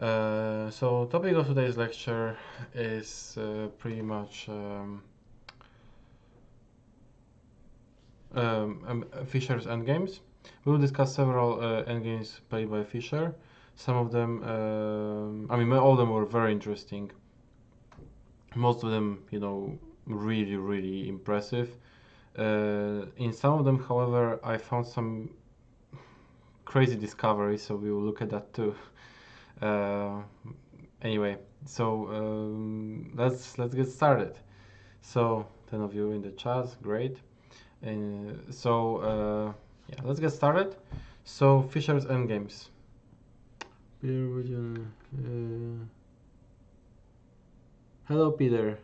So topic of today's lecture is pretty much Fischer's endgames. We will discuss several endgames played by Fischer. Some of them, all of them were very interesting. Most of them, really, really impressive. In some of them, however, I found some crazy discoveries, so we will look at that too. Anyway, so let's get started. So 10 of you in the chat, great. Yeah, let's get started. So Fischer's endgames. Hello, Peter.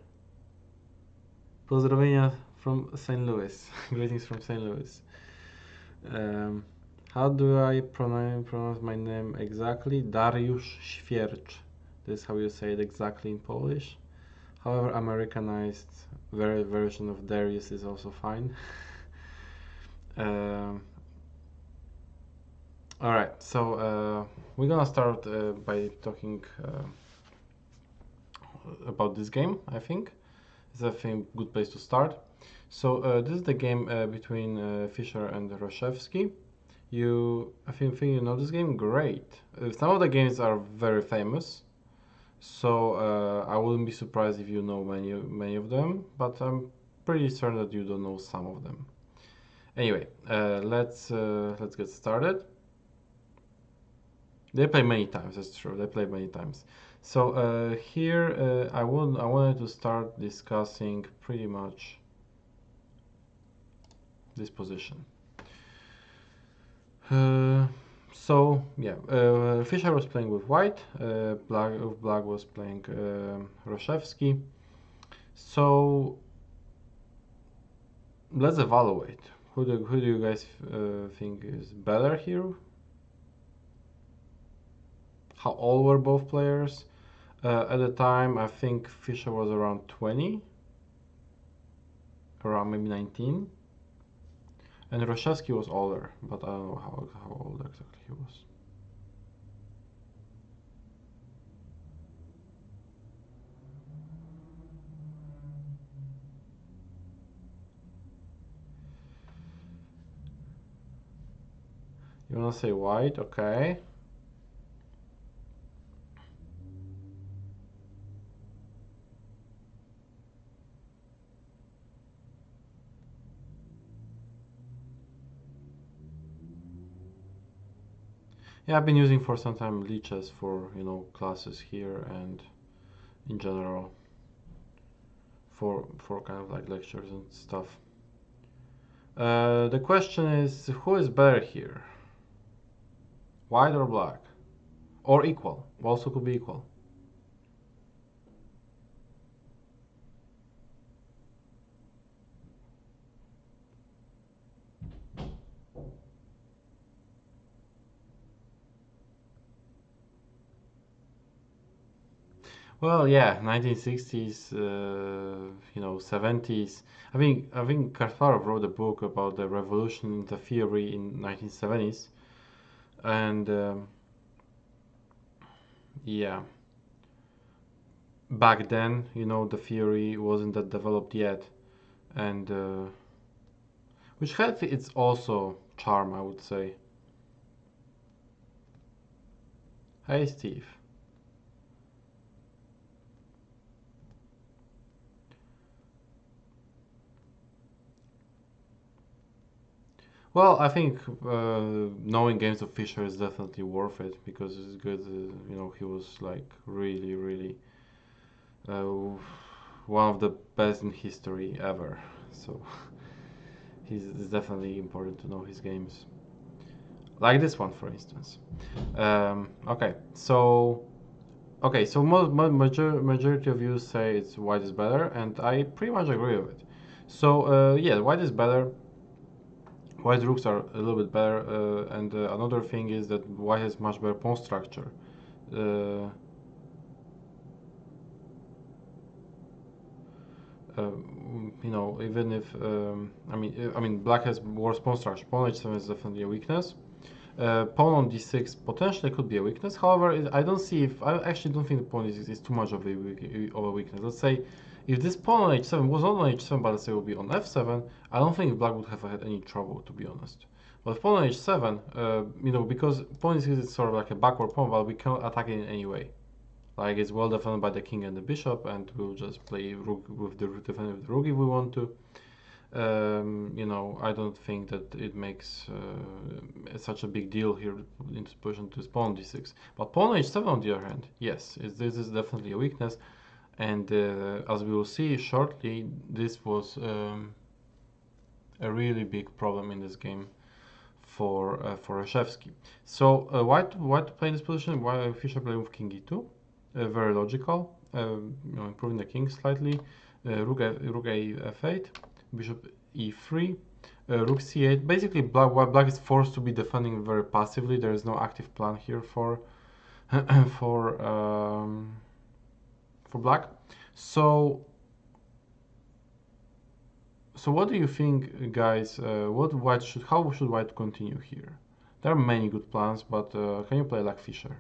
Pozdrowienia from St. Louis. Greetings from St. Louis. How do I pronounce my name exactly? Dariusz Swiercz. This is how you say it exactly in Polish. However, Americanized version of Darius is also fine. Alright, so we're gonna start by talking about this game, I think. It's a good place to start. So this is the game between Fischer and Reshevsky. I think you know this game? Great. Some of the games are very famous, so I wouldn't be surprised if you know many of them, but I'm pretty certain that you don't know some of them. Anyway, let's get started. They play many times. That's true. They play many times. So here I wanted to start discussing pretty much this position. So yeah, Fischer was playing with white. Black was playing Reshevsky. So let's evaluate. Who do you guys think is better here? How old were both players? At the time, I think Fischer was around 20, around maybe 19. And Reshevsky was older, but I don't know how old exactly he was. You wanna say white? Okay. Yeah, I've been using for some time leeches for classes here and in general for kind of like lectures and stuff. The question is, who is better here? White or black? Or equal? Also could be equal. Well, yeah, 1960s, 70s. I think Kasparov wrote a book about the revolution in the theory in 1970s, and yeah, back then, the theory wasn't that developed yet, and which had its also charm, I would say. Hey, Steve. Well, I think knowing games of Fischer is definitely worth it because it's good. He was like really, really one of the best in history ever. So it's definitely important to know his games, like this one, for instance. Okay, so majority of you say it's white is better, and I pretty much agree with it. So yeah, white is better. White rooks are a little bit better, and another thing is that white has much better pawn structure. Uh, Even if black has worse pawn structure. Pawn h7 is definitely a weakness. Pawn on d6 potentially could be a weakness. However, I actually don't think the pawn is too much of a weakness. Let's say if this pawn on h7 was not on h7, but let's say it would be on f7, I don't think black would have had any trouble, to be honest. But pawn on h7, because pawn is sort of like a backward pawn, but we cannot attack it in any way. Like, it's well defended by the king and the bishop, and we'll just play rook with the defending with the rook if we want to. I don't think that it makes such a big deal here into position to pawn d6. But pawn h7 on the other hand, yes, this is definitely a weakness, and as we will see shortly, this was a really big problem in this game for Reshevsky. So why to play in this position? Why Fischer play with king e2? Very logical. Improving the king slightly. Rook a f8. Bishop e3, rook c8. Basically, black is forced to be defending very passively. There is no active plan here for for black. So what do you think, guys? How should white continue here? There are many good plans, but can you play like Fischer?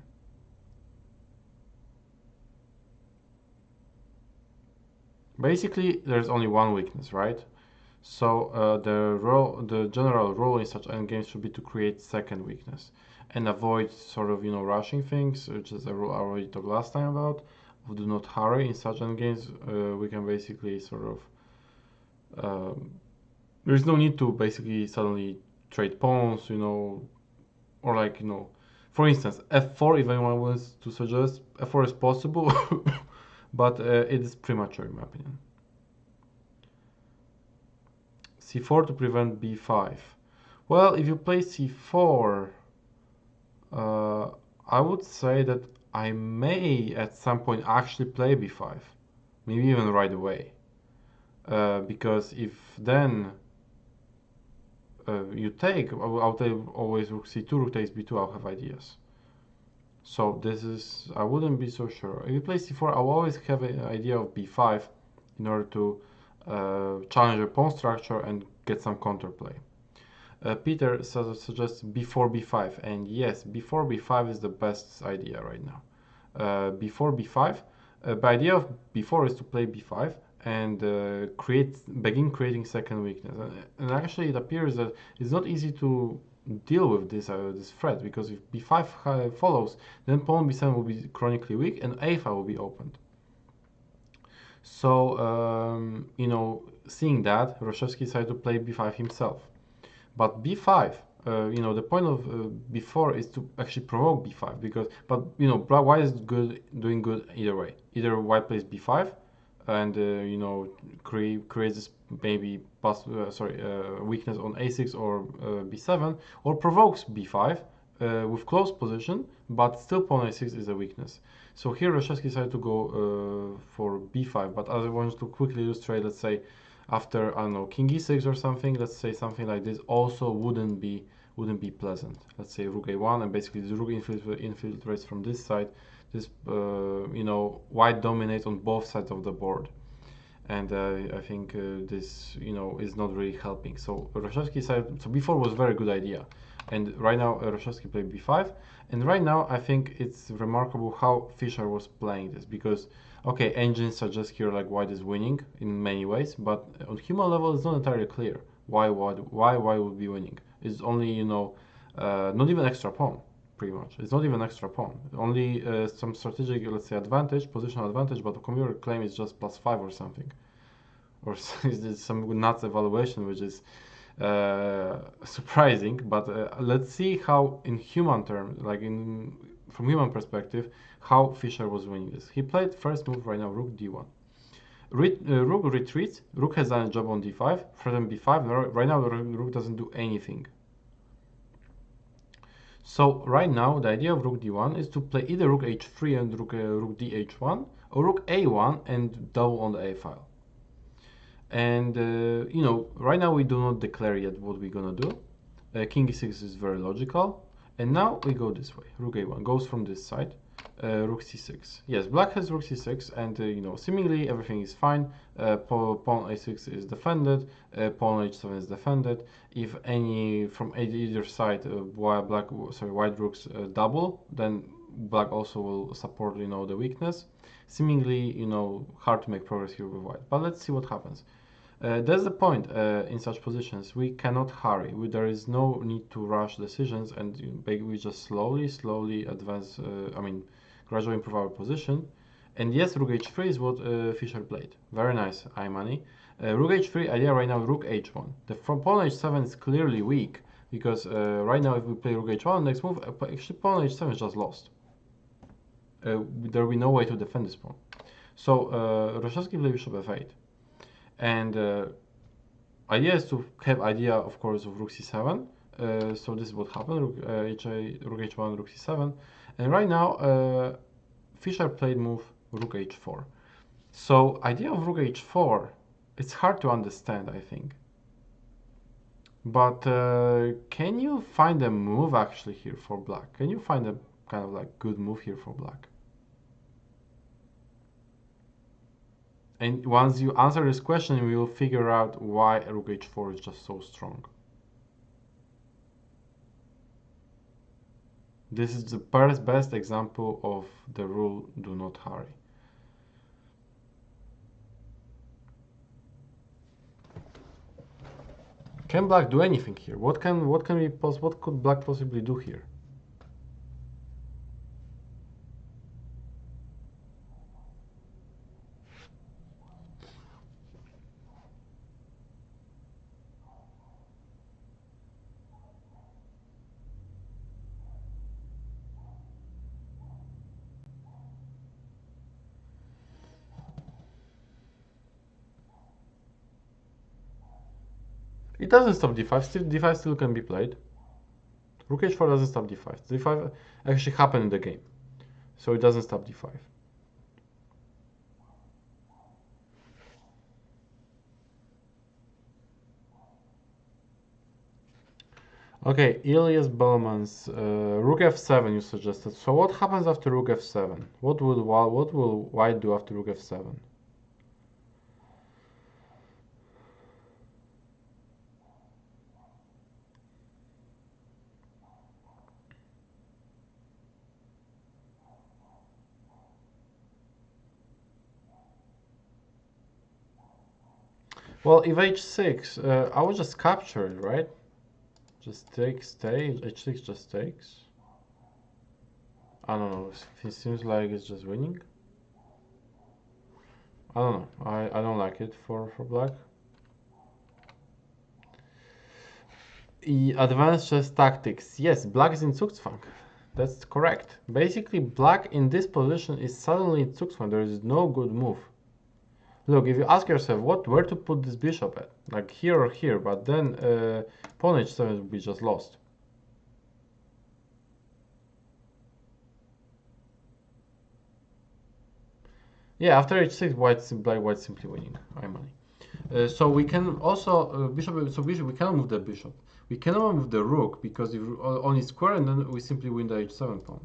Basically, there's only one weakness, right? So the general rule in such endgames should be to create second weakness and avoid sort of rushing things, which is a rule I already talked last time about. Do not hurry in such endgames. We can basically sort of there's no need to basically suddenly trade pawns, or like for instance f4. If anyone wants to suggest f4 is possible, but it is premature in my opinion. c4 to prevent b5. Well, if you play c4, I would say that I may at some point actually play b5, maybe even right away, because if then you take, I'll take always rook c2, rook takes b2, I'll have ideas. So this is, I wouldn't be so sure. If you play c4, I'll always have an idea of b5 in order to challenge the pawn structure and get some counterplay. Peter suggests before b5, and yes, before b5 is the best idea right now. Before b5, the idea of before is to play b5 and begin creating second weakness. And actually, it appears that it's not easy to deal with this threat, because if b5 follows, then pawn b7 will be chronically weak and a5 will be opened. So, seeing that, Reshevsky decided to play b5 himself. But b5, the point of before is to actually provoke b5, but white is doing good either way. Either white plays b5 and creates this maybe weakness on a6 or b7, or provokes b5 with close position, but still pawn a6 is a weakness. So here Reshevsky decided to go for b5, but as I wanted to quickly illustrate, let's say after, I don't know, king e6 or something, let's say something like this also wouldn't be pleasant. Let's say rook a1, and basically the rook infiltrates from this side. This white dominates on both sides of the board, and I think this is not really helping. So Reshevsky decided, so b4 was a very good idea, and right now Reshevsky played b5, and right now I think it's remarkable how Fischer was playing this, because okay, engines suggest here like white is winning in many ways, but on human level it's not entirely clear why would be winning. It's only not even extra pawn, pretty much. It's not even extra pawn. Only some strategic, let's say, advantage, positional advantage, but the computer claim is just +5 or something, or it's some nuts evaluation, which is surprising. But let's see how, in human terms, like from human perspective, how Fischer was winning this. He played first move right now, rook d1. Rook retreats. Rook has done a job on d5. Threaten b5. Right now, the rook doesn't do anything. So right now, the idea of rook d1 is to play either rook h3 and rook dh1, or rook a1 and double on the a file. And right now we do not declare yet what we're gonna do. King e6 is very logical, and now we go this way. Rook a1 goes from this side. Rook c6. Yes, black has rook c6, and you know, seemingly everything is fine. Pawn a6 is defended. Pawn h7 is defended. If any from either side, white rooks double, then black also will support, you know, the weakness. Seemingly, you know, hard to make progress here with white. But let's see what happens. That's the point. In such positions, we cannot hurry. There is no need to rush decisions, and we just slowly advance. Gradually improve our position. And yes, rook h3 is what Fischer played. Very nice, money. Rook h3, idea right now, rook h1. The from pawn h7 is clearly weak, because right now if we play rook h1, next move, actually pawn h7 is just lost. There will be no way to defend this pawn. So Reshevsky played bishop f8. And idea is to have idea, of course, of rook c7. So this is what happened, rook h1, rook c7. And right now, Fischer played move rook h4. So idea of rook h4, it's hard to understand, I think. But can you find a move actually here for black? Can you find a kind of like good move here for black? And once you answer this question, we will figure out why rook h4 is just so strong. This is the best example of the rule, do not hurry. Can black do anything here? What could black possibly do here? It doesn't stop d5. D5 still can be played. Rook h4 doesn't stop d5. d5 actually happened in the game, so it doesn't stop d5. Okay, Elias Bellman's rook f7 you suggested. So what happens after rook f7? What will white do after rook f7? Well, if h6, I would just capture it, right? Just take stage, h6 just takes. I don't know, it seems like it's just winning. I don't know, I don't like it for black. Advanced chess tactics. Yes, black is in Zugzwang. That's correct. Basically, black in this position is suddenly in Zugzwang. There is no good move. Look, if you ask yourself where to put this bishop at, like here or here, but then pawn h7 will be just lost. Yeah, after h6, white simply winning. So we can also bishop. We cannot move the bishop. We cannot move the rook because if only square, and then we simply win the h7 pawn.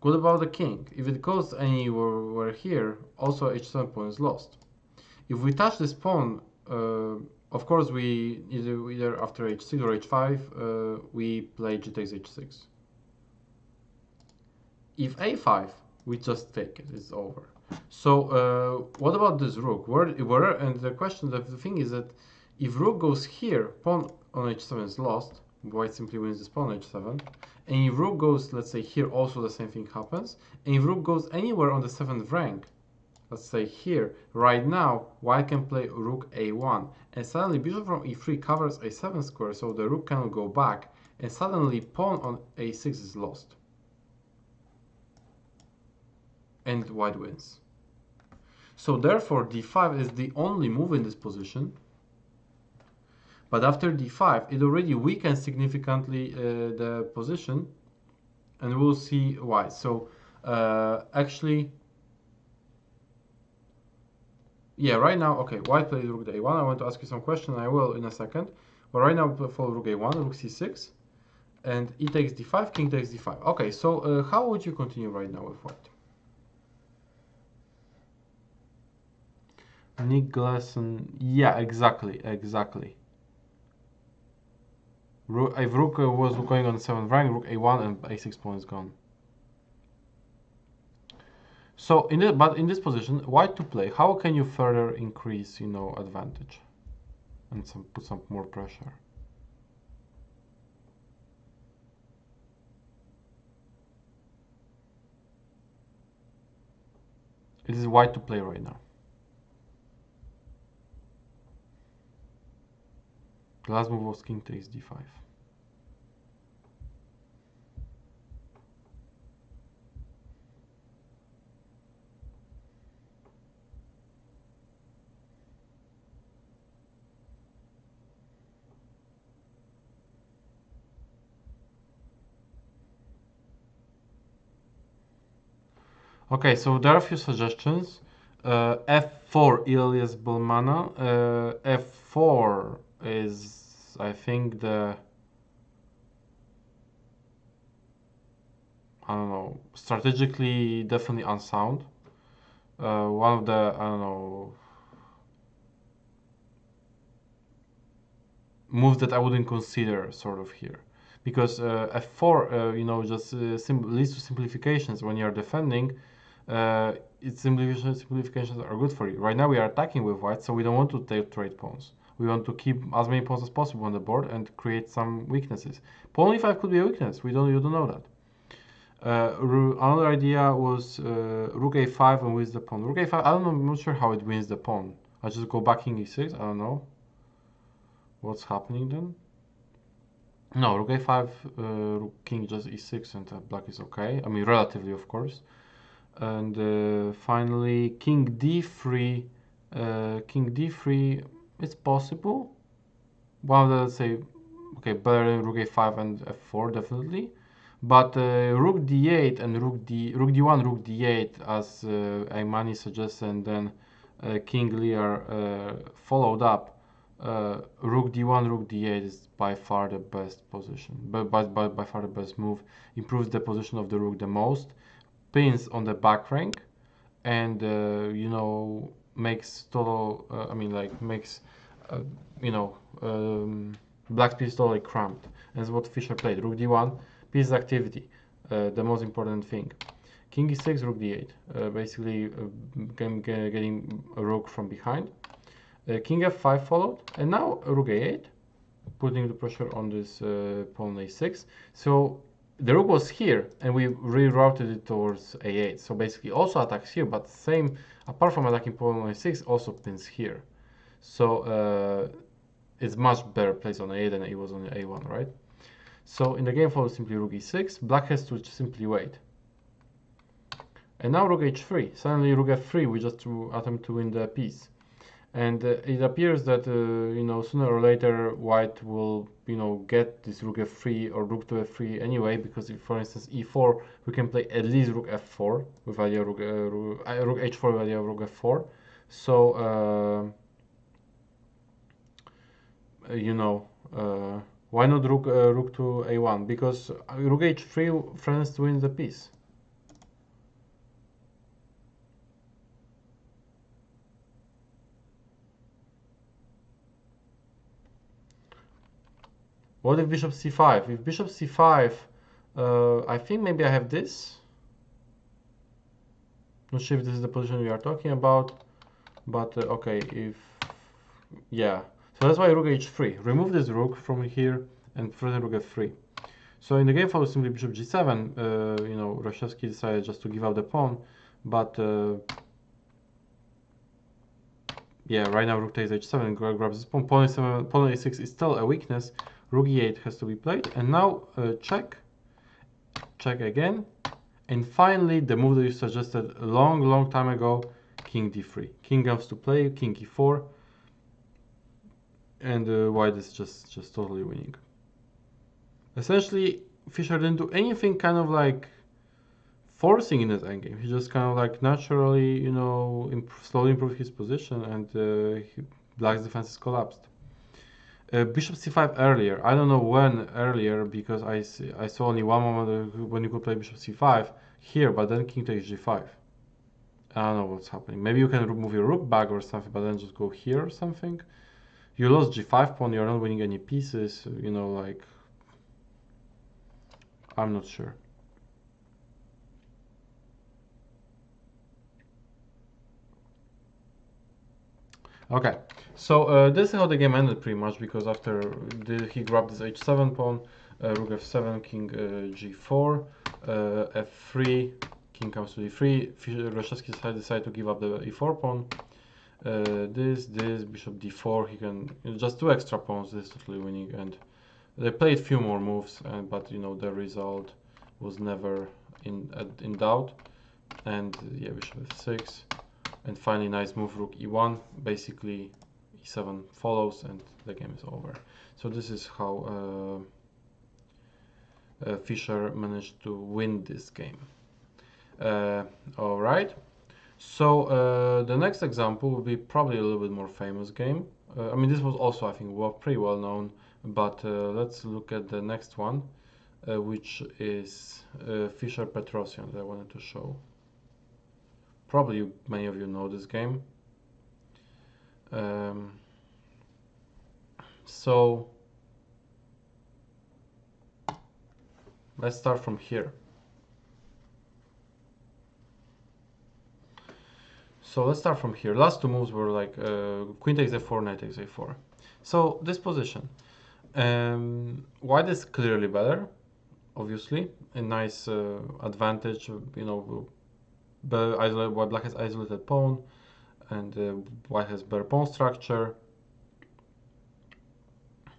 What about the king? If it goes anywhere here, also h7 pawn is lost. If we touch this pawn, of course we either after h6 or h5 we play g takes h6. If a5, we just take it. It's over. So what about this rook? And the thing is that if rook goes here, pawn on h7 is lost. White simply wins this pawn h7. And if rook goes, let's say here, also the same thing happens. And if rook goes anywhere on the 7th rank, let's say here, right now, white can play rook a1. And suddenly bishop from e3 covers a7 square, so the rook cannot go back. And suddenly pawn on a6 is lost. And white wins. So therefore, d5 is the only move in this position. But after d5, it already weakens significantly the position, and we'll see why. So actually, yeah, right now, okay, white plays rook a1. I want to ask you some question. I will in a second. But right now, we follow rook a1, rook c6. And e takes d5, king takes d5. Okay, so how would you continue right now with white? Nick Glasson, yeah, exactly. If rook was going on 7th rank, rook a1 and a6 pawn is gone. So but in this position, white to play, how can you further increase, advantage and put some more pressure? It is white to play right now. The last move was king takes d5. Okay, so there are a few suggestions. F4 Ilias Bulmana. F4 is, I think, I don't know, strategically definitely unsound. One of the, I don't know, moves that I wouldn't consider sort of here. Because F4, just leads to simplifications when you're defending. Simplifications are good for you. Right now we are attacking with white, so we don't want to take trade pawns. We want to keep as many pawns as possible on the board and create some weaknesses. Pawn e5 could be a weakness. You don't know that. Another idea was rook a5 and wins the pawn. Rook a5, I don't know, I'm not sure how it wins the pawn. I just go back king e6, I don't know what's happening then. No, rook a5, rook king just e6 and black is okay. I mean, relatively, of course. And finally, king d3. King d3, it's possible. One of the, let's say, okay, better than rook a5 and f4, definitely. But rook d8 and rook d1, rook d8, as Aymani suggested, and then King Lear followed up. Rook d1, rook d8 is by far the best position, but by far the best move. Improves the position of the rook the most, pins on the back rank, and makes total. Makes black piece totally cramped. And that's what Fischer played. Rook d1, piece activity, the most important thing. King e6, rook d8, basically getting a rook from behind. King f5 followed, and now rook a8, putting the pressure on this pawn a6. So the rook was here, and we rerouted it towards a8. So basically also attacks here, but same, apart from attacking pawn a6, also pins here. So it's much better placed on a8 than it was on a1, right? So in the game follows simply rook e6. Black has to simply wait. And now rook h3. Suddenly rook f3, we just attempt to win the piece. And it appears that sooner or later white will get this rook f3 or rook to f3 anyway, because if, for instance, e4, we can play at least rook f4 with idea rook h4 with idea rook f4. So why not rook to a1? Because rook h3 threatens to win the piece. What if bishop c5? If bishop c5, I think maybe I have this. Not sure if this is the position we are talking about, but okay, yeah. So that's why rook h3. Remove this rook from here and threaten rook f3. So in the game follows simply bishop g7. Reshevsky decided just to give up the pawn, but yeah, right now rook takes h7 grabs this pawn. Pawn a6 is still a weakness. Rook e8 has to be played, and now check again, and finally the move that you suggested a long time ago, king d3. King comes to play, king e4, and white is just totally winning. Essentially, Fischer didn't do anything kind of like forcing in his endgame. He just kind of like naturally, slowly improved his position, and black's defense is collapsed. Bishop c5 earlier. I don't know when earlier because I saw only one moment when you could play bishop c5 here, but then king takes g5. I don't know what's happening. Maybe you can move your rook back or something, but then just go here or something. You lost g5 pawn, you're not winning any pieces, you know, like... I'm not sure. Okay, so this is how the game ended pretty much, because after he grabbed this h7 pawn, rook f7, king g4, f3, king comes to d3, Reshevsky decided to give up the e4 pawn, this, bishop d4, he can, just two extra pawns, this is totally winning, and they played few more moves, but you know, the result was never in doubt, and yeah, bishop f6, and finally nice move, rook e1, basically e7 follows and the game is over. So this is how Fischer managed to win this game. Alright, so the next example will be probably a little bit more famous game. I mean, this was also, I think, pretty well known, but let's look at the next one, which is Fischer Petrosian that I wanted to show. Probably many of you know this game. So let's start from here. Last two moves were like queen takes a4, knight takes a4. So this position, white is clearly better, obviously, a nice advantage. You know, white black has isolated pawn, and white has better pawn structure.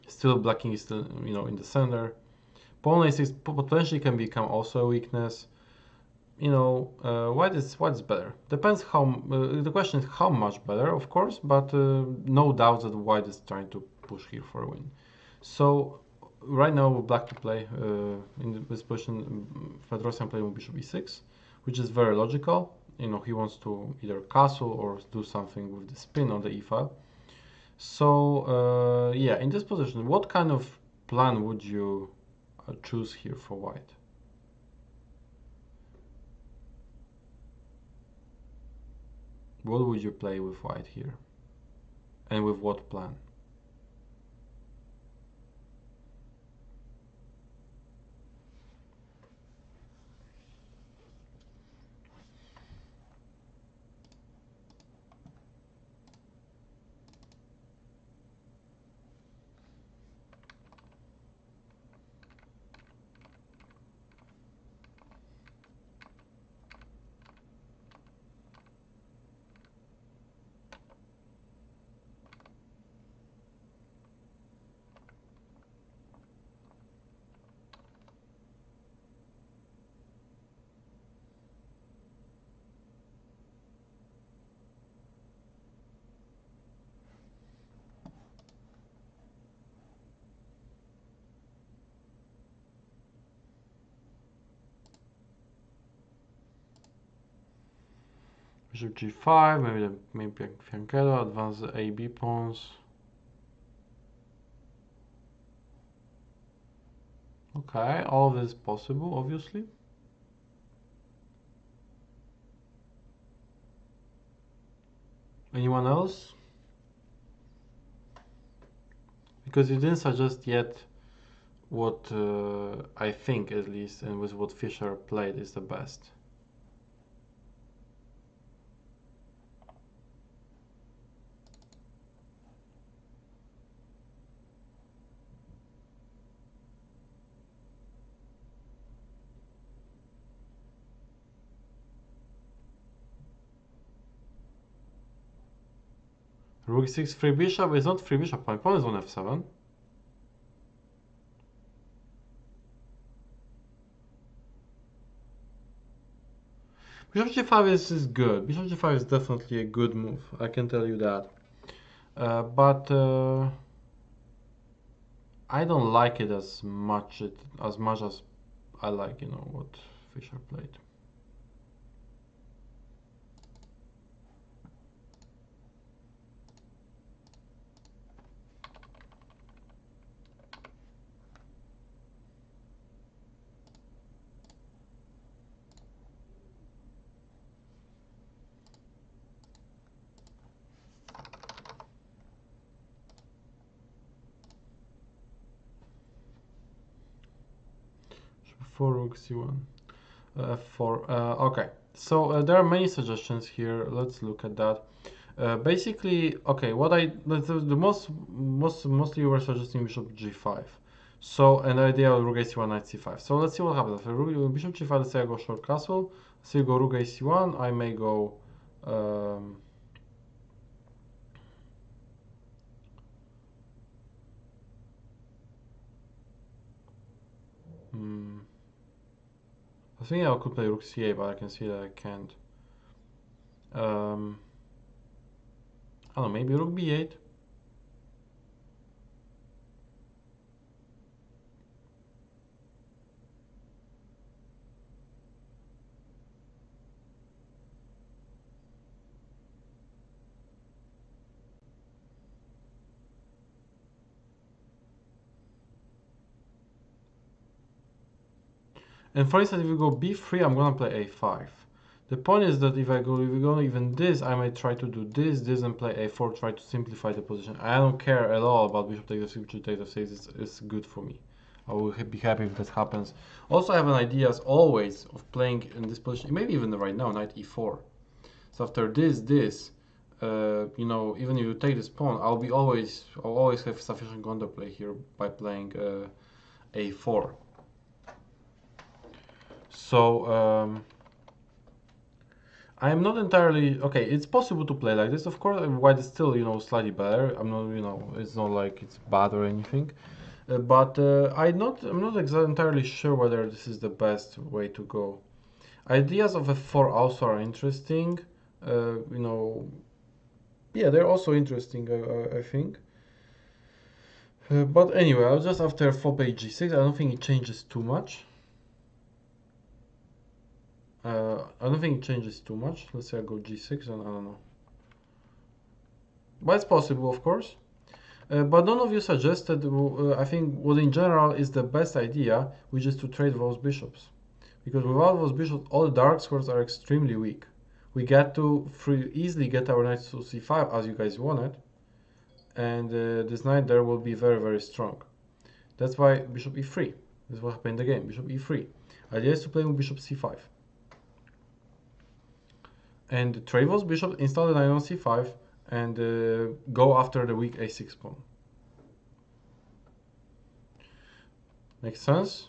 Still, blacking is still, you know, in the center. Pawn a6 potentially can become also a weakness. You know, white is better. Depends how. The question is how much better, of course, but no doubt that white is trying to push here for a win. So right now, black to play in this position. Petrosian playing with bishop e6, which is very logical. You know, he wants to either castle or do something with the spin on the e file. So yeah, in this position, what kind of plan would you choose here for white? What would you play with white here? And with what plan? Bishop g5, maybe fianchetto, advance the AB pawns. Okay, all of this is possible, obviously. Anyone else? Because you didn't suggest yet what I think, at least, and with what Fischer played is the best. Rook 6 free bishop is not free bishop. My pawn is on f7. Bishop g5 is good. Bishop g5 is definitely a good move. I can tell you that. But I don't like it as much as I like, you know, what Fischer played. F4, rook c1, f4. Okay, so there are many suggestions here. Let's look at that. Basically, okay, the mostly you were suggesting bishop g5. So, and the idea of rook a1, knight c5. So let's see what happens. After bishop g5, let's say I go short castle. Let's say you go rook a1. I may go. I think I could play rook c8, but I can see that I can't. I don't know, maybe rook b8. And for instance, if we go b3, I'm gonna play a5. The point is that if we go even this, I might try to do this, and play a4, try to simplify the position. I don't care at all about bishop takes f6, bishop takes f6. It's good for me. I will be happy if that happens. Also, I have an idea, as always, of playing in this position, maybe even right now, knight e4. So after this, you know, even if you take this pawn, I'll always have sufficient counterplay here by playing a4. So I'm not entirely okay. It's possible to play like this. Of course, white is still, you know, slightly better. I'm not, you know, it's not like it's bad or anything. But I'm not entirely sure whether this is the best way to go. Ideas of f4 also are interesting. You know, yeah, they're also interesting. I think. But anyway, I'll just after 4 page g6. I don't think it changes too much. I don't think it changes too much. Let's say I go g6 and I don't know. But it's possible, of course. But none of you suggested, I think, what in general is the best idea, which is to trade those bishops. Because without those bishops, all the dark squares are extremely weak. We get to easily get our knight to c5 as you guys wanted. And this knight there will be very, very strong. That's why bishop e3. This is what happened in the game. Bishop e3. Idea is to play with bishop c5. And trade those bishops, install the knight on c5, and go after the weak a6 pawn. Makes sense?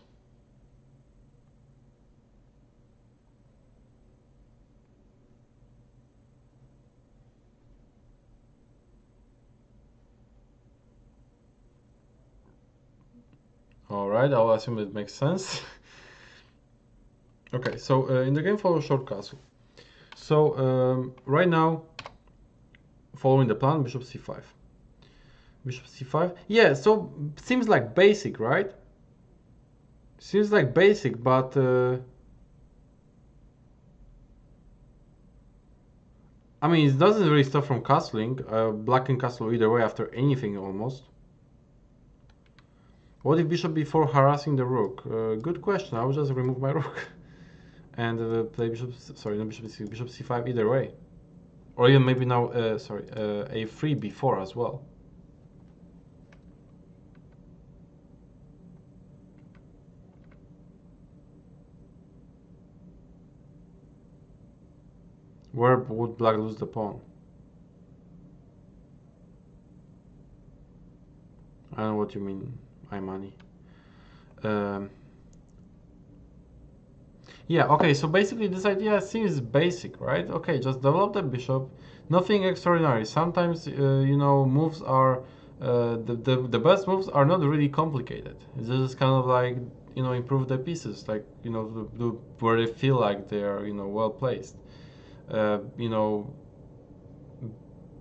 Alright, I'll assume it makes sense. Okay, so in the game follow short castle. So right now, following the plan, bishop c5. Bishop c5. Yeah, so seems like basic, right? Seems like basic, but I mean, it doesn't really stop from castling. Black can castle either way after anything almost. What if bishop b4 harassing the rook? Good question. I will just remove my rook and play bishop. Sorry, not bishop c6, bishop c5 either way, or even maybe now. Sorry, a3 b4 as well. Where would black lose the pawn? I don't know what you mean, Imani. Yeah, okay, so basically this idea seems basic, right? Okay, just develop the bishop, nothing extraordinary. Sometimes, you know, moves are, the best moves are not really complicated. It's just kind of like, you know, improve the pieces, like, you know, where they feel like they are, you know, well placed. You know,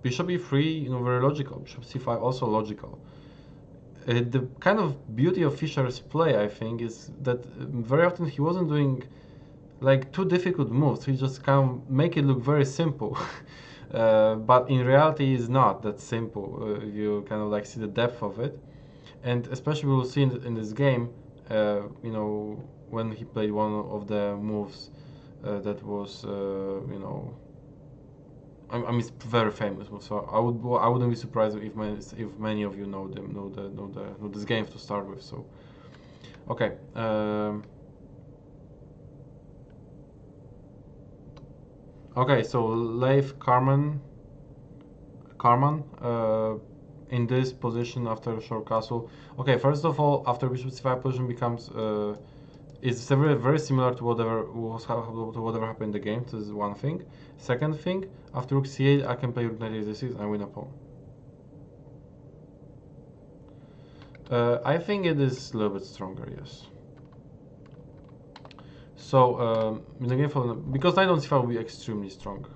bishop e3, you know, very logical. Bishop c5 also logical. The kind of beauty of Fischer's play, I think, is that very often he wasn't doing like too difficult moves. He just kind of make it look very simple. But in reality, it's not that simple. You kind of like see the depth of it, and especially we'll see in this game. You know, when he played one of the moves that was, you know, I mean, it's very famous. So I wouldn't be surprised if many of you know this game to start with. So, okay. Okay, so Leif Karman in this position after short castle. Okay, first of all, after bishop c5 position becomes is very similar to whatever happened in the game. This is one thing. Second thing, after rook c8, I can play rook knight a6 and win a pawn. I think it is a little bit stronger, yes. So in the game for because knight on c5 will be extremely strong.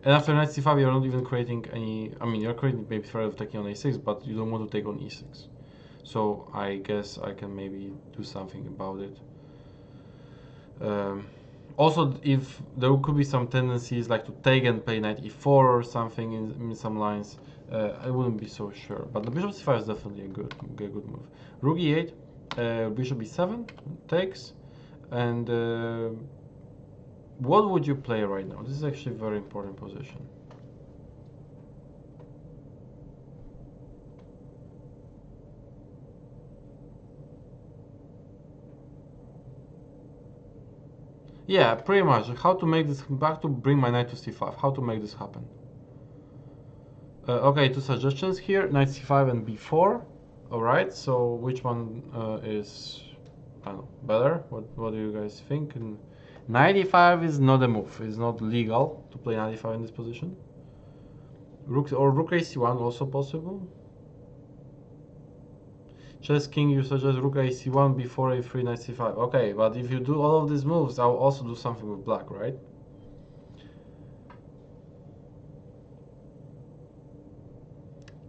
And after knight c5, you're not even creating any. I mean, you're creating maybe threat of taking on a6, but you don't want to take on e6. So I guess I can maybe do something about it. Also, if there could be some tendencies like to take and play knight e4 or something in some lines, I wouldn't be so sure. But the bishop c5 is definitely a good move. Rook e8, bishop e7 takes, and what would you play right now? This is actually a very important position. Yeah, pretty much. How to make this back to bring my knight to c5. How to make this happen. Okay, two suggestions here. Knight c5 and b4. Alright, so which one is, I don't know, better? What do you guys think? And knight e5 is not a move. It's not legal to play knight e5 in this position. Rook ac1 also possible. Chess king, you suggest rook ac1 before a3 knight c5. Okay, but if you do all of these moves, I'll also do something with black, right?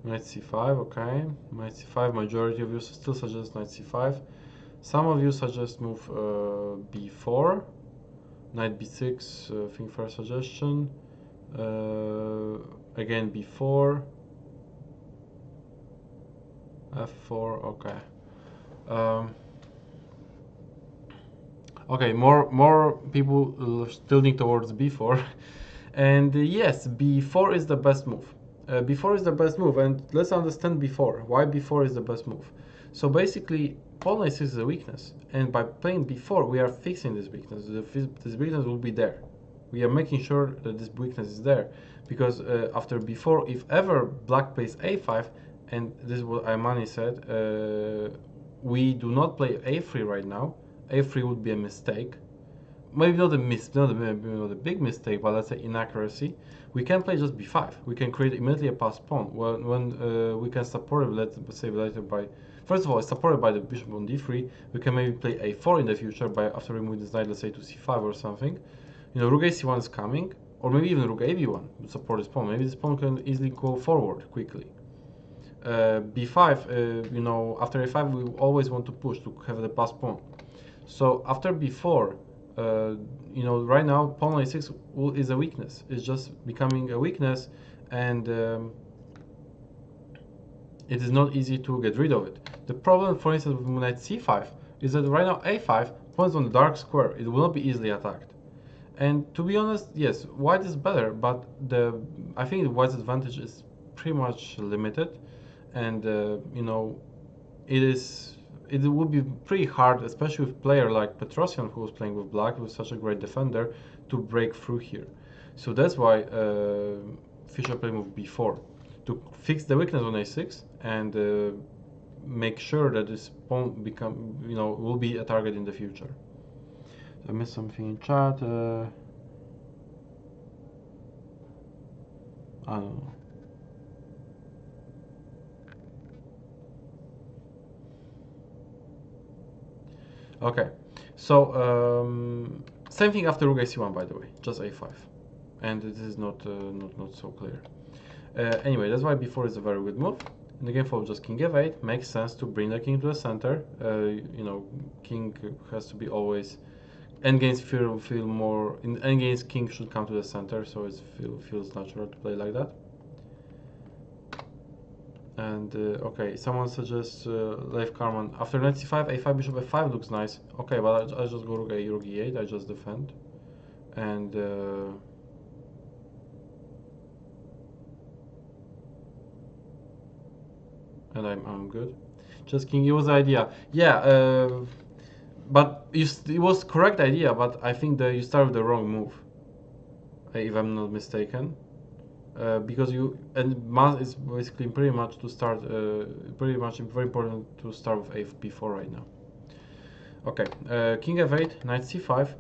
Knight c5, okay. Knight c5, majority of you still suggest knight c5. Some of you suggest move b4. Knight b6, I think first suggestion. Again b4. f4, okay. Okay, more people tilting towards b4. And yes, b4 is the best move. b4 is the best move, and let's understand b4. Why b4 is the best move? So basically, pawn a6 is a weakness, and by playing b4, we are fixing this weakness. This weakness will be there. We are making sure that this weakness is there, because after b4, if ever black plays a5, and this is what Aymani said, we do not play a3 right now. a3 would be a mistake. Maybe not a big mistake, but let's say inaccuracy. We can play just b5. We can create immediately a passed pawn. When we can support it, let's say later by. First of all, it's supported by the bishop on d3. We can maybe play a4 in the future by after removing this knight, let's say to c5 or something. You know, rook ac1 is coming, or maybe even rook ab1 would support this pawn. Maybe this pawn can easily go forward quickly. b5, you know, after a5 we always want to push to have the passed pawn. So after b4, you know, right now pawn a6 is a weakness. It's just becoming a weakness, and it is not easy to get rid of it. The problem, for instance, with knight c5 is that right now a5 points on the dark square. It will not be easily attacked. And to be honest, yes, white is better, but I think the white's advantage is pretty much limited, and you know, it would be pretty hard, especially with a player like Petrosian, who was playing with black, who's such a great defender, to break through here. So that's why Fischer played with b4 to fix the weakness on a6 and make sure that this pawn will be a target in the future. I missed something in chat. I don't know. Okay, so same thing after rook ac1, by the way, just a5, and it is not so clear. Anyway, that's why b4 is a very good move. In the game for just king f8 makes sense to bring the king to the center. You know, king has to be always. Endgames feel more. In endgames, king should come to the center, so it feels natural to play like that. And okay, someone suggests Leif Karman after knight c5, a5, bishop f5 looks nice. Okay, but I just go rook e8. I just defend, and I'm good. Just king. It was the idea. Yeah. But it was correct idea, but I think that you started the wrong move. if I'm not mistaken. Because it's basically pretty much to start, pretty much very important to start with a4 right now. Okay, king f8, knight c5.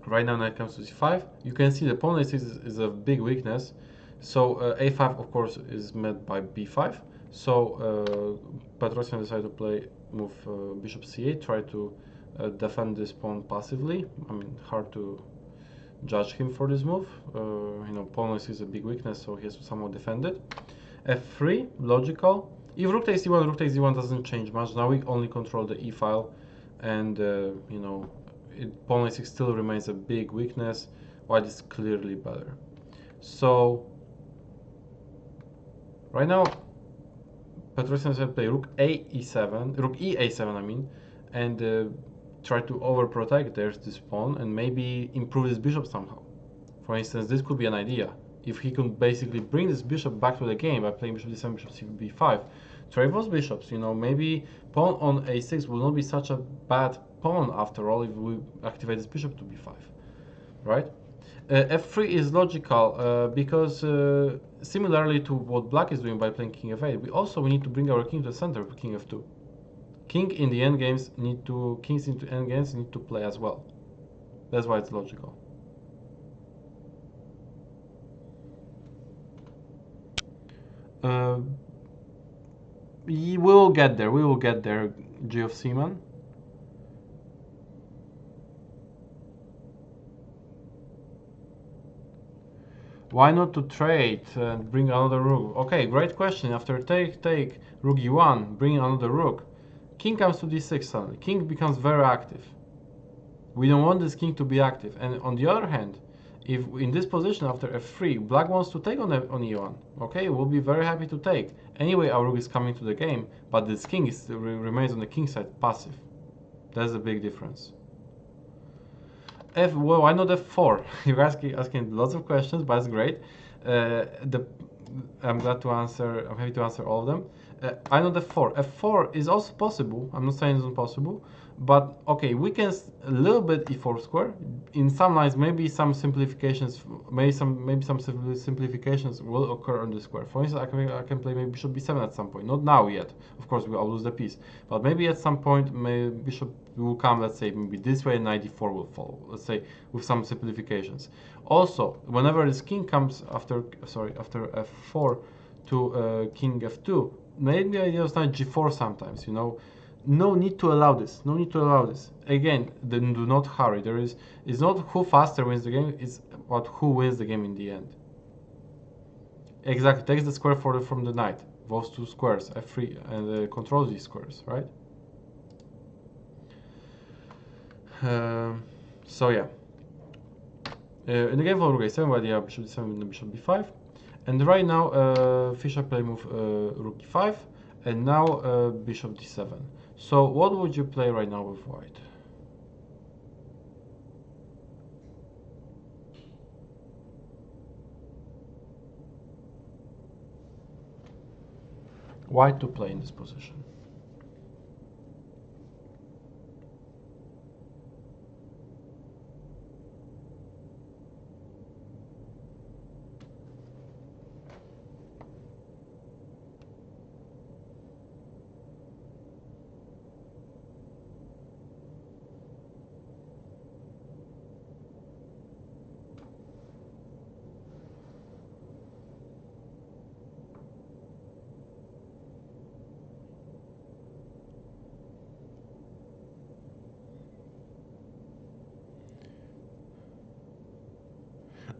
Right now knight comes to c5. You can see the pawn a6 is a big weakness. So a5 of course is met by b5. So Petrosian decided to play move bishop c8, try to defend this pawn passively. I mean, hard to judge him for this move. You know, pawn is a big weakness, so he has to somehow defend it. f3, logical. If rook takes d1, rook takes d1 doesn't change much. Now we only control the e file, and you know, pawn a6 still remains a big weakness. White is clearly better. So right now, Petrosian said play rook e a7, I mean, and try to overprotect there's this pawn and maybe improve this bishop somehow. For instance, this could be an idea. If he could basically bring this bishop back to the game by playing bishop d7, bishop b5, trade those bishops, you know, maybe pawn on a6 will not be such a bad pawn after all if we activate this bishop to b5, right? f3 is logical because similarly to what black is doing by playing king f8, we also need to bring our king to the center with king f2. Kings into endgames need to play as well. That's why it's logical. We will get there. We will get there. G of Seaman. Why not to trade and bring another rook? Okay, great question. After take rook e1, bring another rook. King comes to d6 suddenly. King becomes very active. We don't want this king to be active. And on the other hand, if in this position after f3, black wants to take on e1, okay, we'll be very happy to take. Anyway, our rook is coming to the game, but this king remains on the king side passive. That's a big difference. Well, why not f4? You're asking lots of questions, but it's great. I'm glad to answer. I'm happy to answer all of them. I know f4. f4 is also possible. I'm not saying it's impossible, but okay, we can a little bit e4 square. In some lines, maybe some simplifications, maybe some simplifications will occur on the square. For instance, I can play maybe bishop b7 at some point. Not now yet. Of course, I'll lose the piece, but maybe at some point, maybe bishop will come. Let's say maybe this way, and knight d4 will follow. Let's say with some simplifications. Also, whenever this king comes after f4 to king f2. Maybe I use knight g4 sometimes, you know. No need to allow this. No need to allow this. Again, then do not hurry. It's not who faster wins the game, it's about who wins the game in the end. Exactly. Takes the square from the knight. Those two squares, f3, and controls these squares, right? So yeah. In the game for rook a7, where the bishop d7 and the bishop b5. And right now, Fischer play move rook e5, and now bishop d7. So what would you play right now with white? White to play in this position.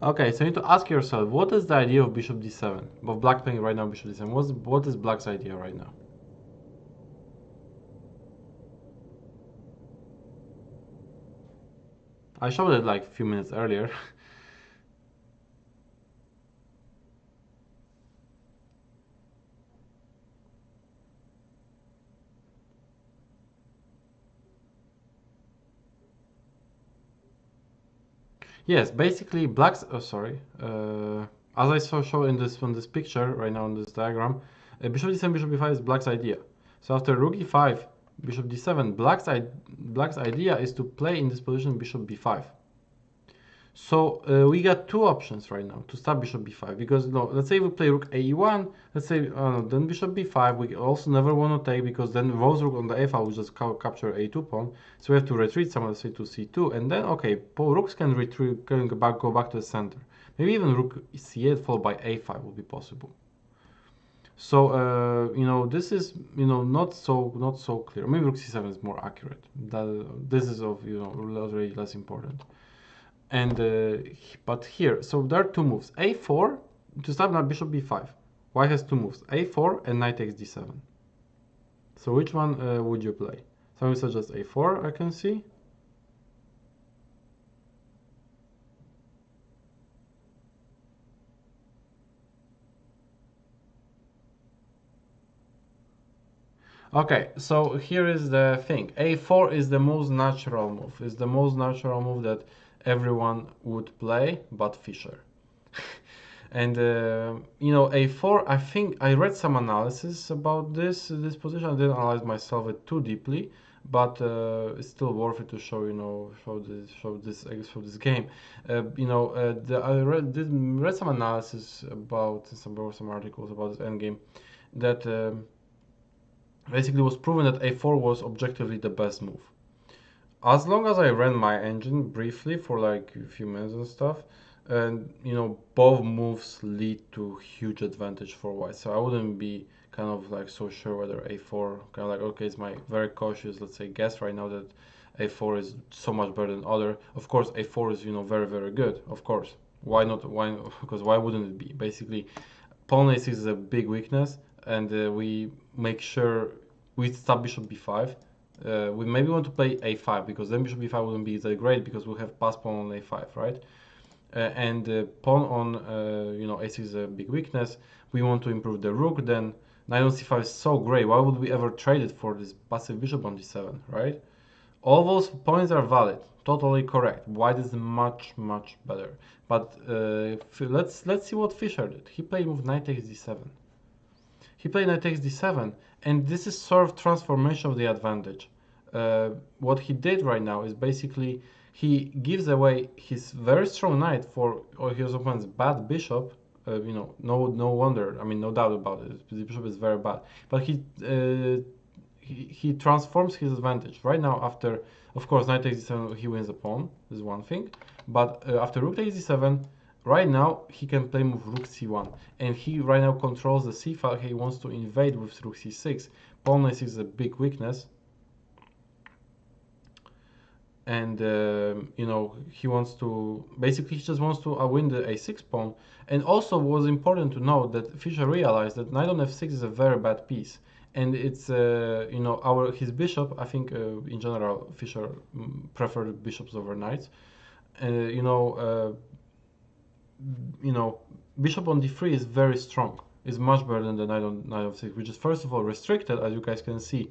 Okay, so you need to ask yourself, what is the idea of bishop d7? Of black playing right now bishop d7. What is black's idea right now? I showed it like a few minutes earlier. Yes, basically black's, as I show in this picture right now in this diagram, bishop d7, bishop b5 is black's idea. So after rook e5, bishop d7, black's idea is to play in this position bishop b5. So we got two options right now to stop bishop b5 because no, let's say we play rook ae1, let's say then bishop b5. We also never want to take because then rose rook on the a file will just capture a2 pawn. So we have to retreat some, let's say to c2, and then okay, rooks can retreat, can go back to the center. Maybe even rook c8 followed by a5 will be possible. So you know, this is, you know, not so clear. Maybe rook c7 is more accurate. This is of, you know, already less important. And but here, so there are two moves. a4 to stop now bishop b5. White has two moves: a4 and knight takes d7. So which one would you play? Some suggest a4. I can see. Okay, so here is the thing. A4 is the most natural move. It's the most natural move that everyone would play, but Fischer. And you know, a4. I think I read some analysis about this position. I didn't analyze myself it too deeply, but it's still worth it to show, you know, show this game. You know, I read some analysis about some articles about this endgame that. Basically was proven that a4 was objectively the best move. As long as I ran my engine briefly for like a few minutes and stuff, and you know, both moves lead to huge advantage for white. So I wouldn't be kind of like so sure whether a4, kind of like, okay, it's my very cautious, let's say, guess right now that a4 is so much better than other. Of course, a4 is, you know, very good. Of course, why not? Why? Because why wouldn't it be? Basically, pawn a6 is a big weakness, and we make sure we stop bishop b5. We maybe want to play a5 because then bishop b5 wouldn't be that great because we have passed pawn on a5, right? And pawn on you know, a6 is a big weakness. We want to improve the rook. Then knight on c5 is so great. Why would we ever trade it for this passive bishop on d7, right? All those points are valid, totally correct. White is much better. But let's see what Fischer did. He played move knight takes d7. He played knight takes d7, and this is sort of transformation of the advantage. What he did right now is basically he gives away his very strong knight for his opponent's bad bishop. You know, no wonder. I mean, no doubt about it. The bishop is very bad, but he transforms his advantage right now. After, of course, knight takes d7, he wins a pawn. This is one thing, but after rook takes d7. Right now, he can play move rook c1, and he right now controls the c file. He wants to invade with rook c6. Pawn a6 is a big weakness, and you know, he wants to basically he just wants to win the a6 pawn. And also, was important to note that Fischer realized that knight on f6 is a very bad piece, and it's you know, his bishop. I think in general Fischer preferred bishops over knights. You know, bishop on d3 is very strong. It's much better than the knight on knight of 6, which is first of all restricted, as you guys can see.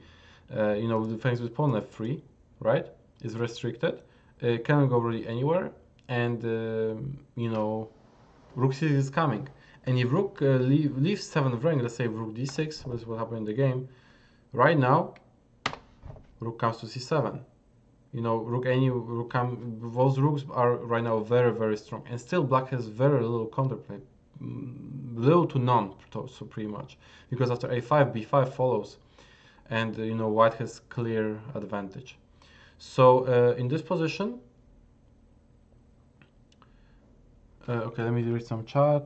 You know, thanks with pawn f3, right? Is restricted. Cannot go really anywhere, and you know, rook c6 is coming. And if rook leaves 7th rank, let's say rook d6, which will happen in the game. Right now, rook comes to c7. You know, those rooks are right now very strong, and still black has very little counterplay, little to none, so pretty much, because after a5, b5 follows, and you know, white has clear advantage. So in this position, okay, let me read some chat.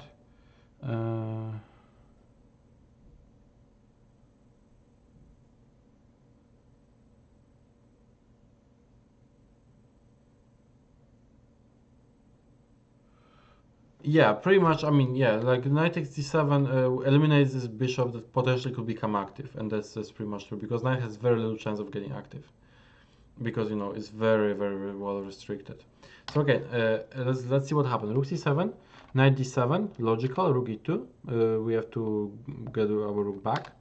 Yeah, pretty much. I mean, yeah, like knight takes d7 eliminates this bishop that potentially could become active, and that's pretty much true because knight has very little chance of getting active because, you know, it's very well restricted. So okay, let's see what happened. Rook c7, knight d7, logical. Rook e2. We have to get our rook back.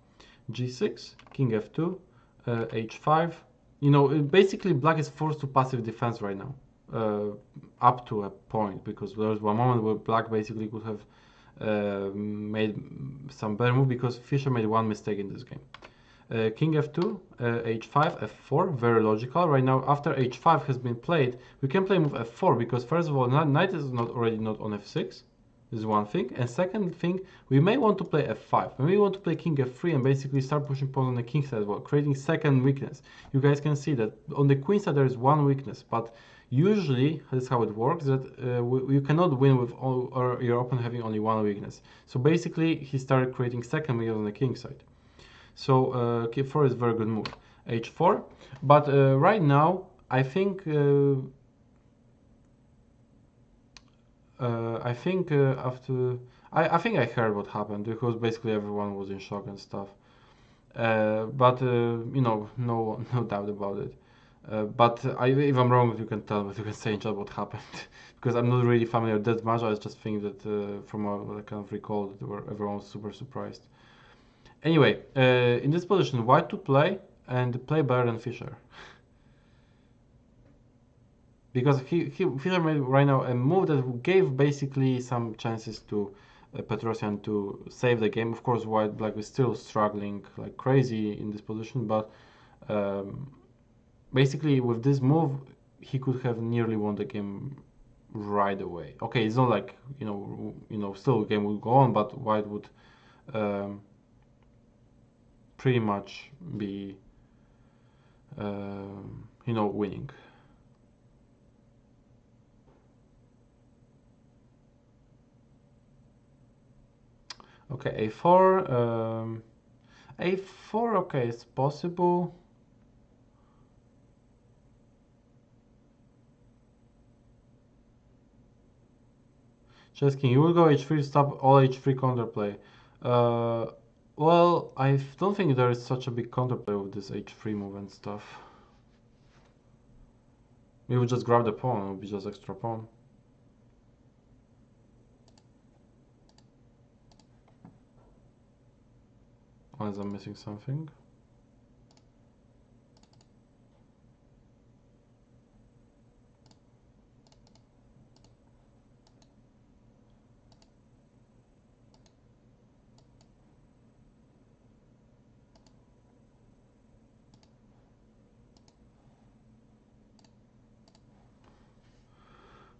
G6, king f2, h5. You know, basically black is forced to passive defense right now. Up to a point, because there was one moment where black basically could have made some better move because Fischer made one mistake in this game. King f2, h5, f4, very logical. Right now, after h5 has been played, we can play move f4 because first of all, knight is not already not on f6. This is one thing. And second thing, we may want to play f5. We may want to play king f3 and basically start pushing pawns on the king side as well, creating second weakness. You guys can see that on the queen side there is one weakness, but usually that's how it works, that you cannot win with all, or your opponent having only one weakness. So basically he started creating second weakness on the king side. So k4 is a very good move. h4, but right now I think after I think I heard what happened because basically everyone was in shock and stuff. But you know, no doubt about it. But if I'm wrong, you can tell me. You can say in chat what happened because I'm not really familiar that much. I just think that from what I kind of recall, that everyone was super surprised. Anyway, in this position, white to play and play better than Fischer. Because Fischer made right now a move that gave basically some chances to Petrosian to save the game. Of course, white black is still struggling like crazy in this position, but basically with this move he could have nearly won the game right away. Okay, it's not like you know still the game would go on, but white would pretty much be you know winning. Okay, a4. A4, okay, it's possible. Cheskin, you will go h3, stop all h3 counterplay. Well, I don't think there is such a big counterplay with this h3 move and stuff. We would just grab the pawn, it would be just extra pawn. Unless I'm missing something.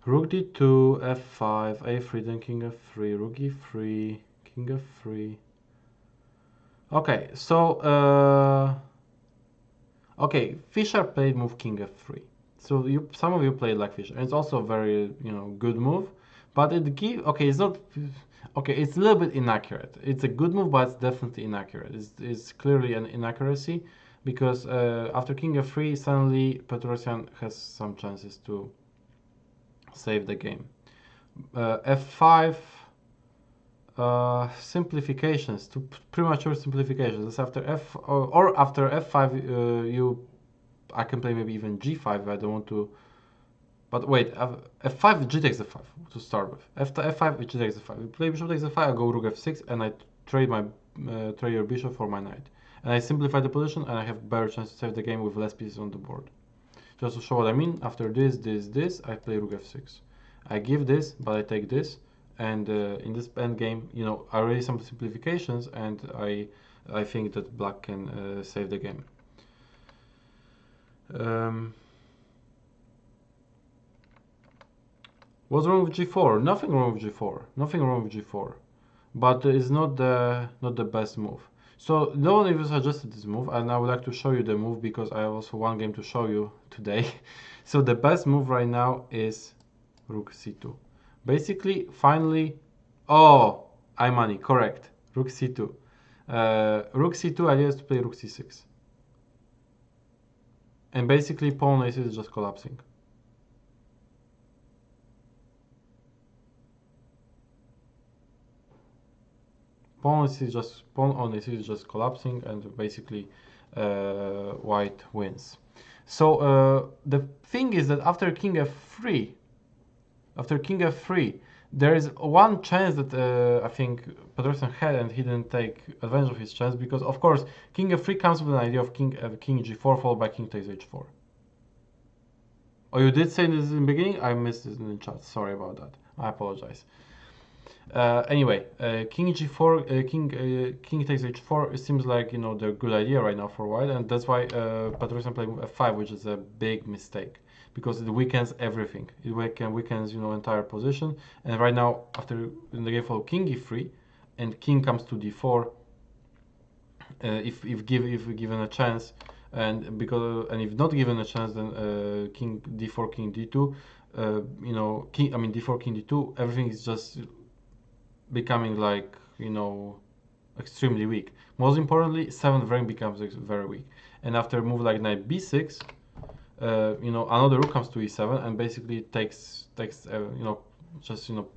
Rook d2, f5, a3, then king f3, rook e3, king f3. Okay, so okay, Fischer played move king f3. So some of you played like Fischer, and it's also a very good move, but it's not okay. It's a little bit inaccurate. It's a good move, but it's definitely inaccurate. It's clearly an inaccuracy because after king f3, suddenly Petrosian has some chances to save the game. F5. Simplifications, to premature simplifications. That's after f or after f5. I can play maybe even g5 if I don't want to. But wait, f5 g takes the5 to start with. After f5 g takes the5. We play bishop takes the5. I go rook f6 and I trade your bishop for my knight. And I simplify the position and I have better chance to save the game with less pieces on the board. Just to show what I mean, after this, I play rook f6. I give this, but I take this. And in this endgame, I already some simplifications, and I think that black can save the game. What's wrong with g4? Nothing wrong with g4. Nothing wrong with g4, but it's not the best move. So no one even suggested this move, and I would like to show you the move because I have also one game to show you today. So the best move right now is rook c2. Basically, finally, I'm money, correct. Rook c2. Rook c2, idea is to play rook c6. And basically, pawn a6 is just collapsing. Pawn on a6 is just collapsing, and basically, white wins. So the thing is that after king f3, there is one chance that I think Petrosian had, and he didn't take advantage of his chance because, of course, king f3 comes with an idea of king g4 followed by king takes h4. Oh, you did say this in the beginning? I missed this in the chat. Sorry about that. I apologize. Anyway, King G4, King takes H4. It seems like, you know, the good idea right now for white, and that's why Petrosian played F5, which is a big mistake because it weakens everything. It weakens, you know, entire position. And right now, after in the game follow King E3, and King comes to D4. If given a chance, and if not given a chance, then King D4, King D2. You know, D4, King D2. Everything is just becoming like, you know, extremely weak. Most importantly, 7th rank becomes very weak. And after a move like knight b6, you know, another rook comes to e7 and basically takes you know, just, you know,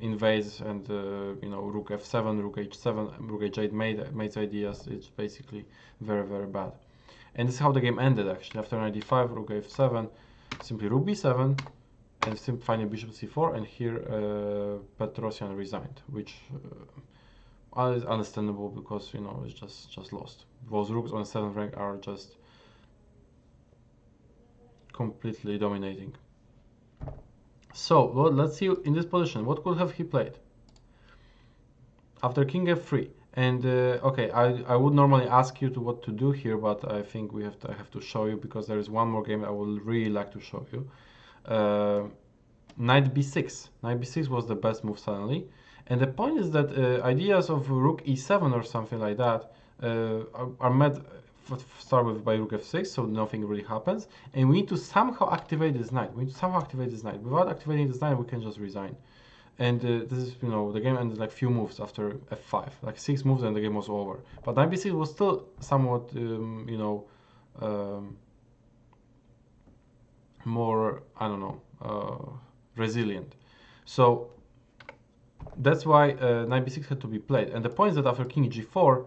invades, and you know, rook f7, rook h7, rook h8 mates ideas. It's basically very bad. And this is how the game ended actually. After knight d5, rook f7, simply rook b7, and simply finally bishop c4, and here Petrosian resigned, which is understandable because, you know, it's just lost. Those rooks on 7th rank are just completely dominating. So well, let's see in this position what could have he played after King f3. And okay, I would normally ask you to what to do here, but I think I have to show you because there is one more game I would really like to show you. Knight b6. Knight b6 was the best move suddenly, and the point is that ideas of rook e7 or something like that are met. Start with by rook f6, so nothing really happens, and we need to somehow activate this knight. Without activating this knight, we can just resign. And this is, you know, the game ended like few moves after f5, like 6 moves, and the game was over. But knight b6 was still somewhat, you know, more, I don't know, resilient. So that's why knight b6 had to be played. And the point is that after king g4,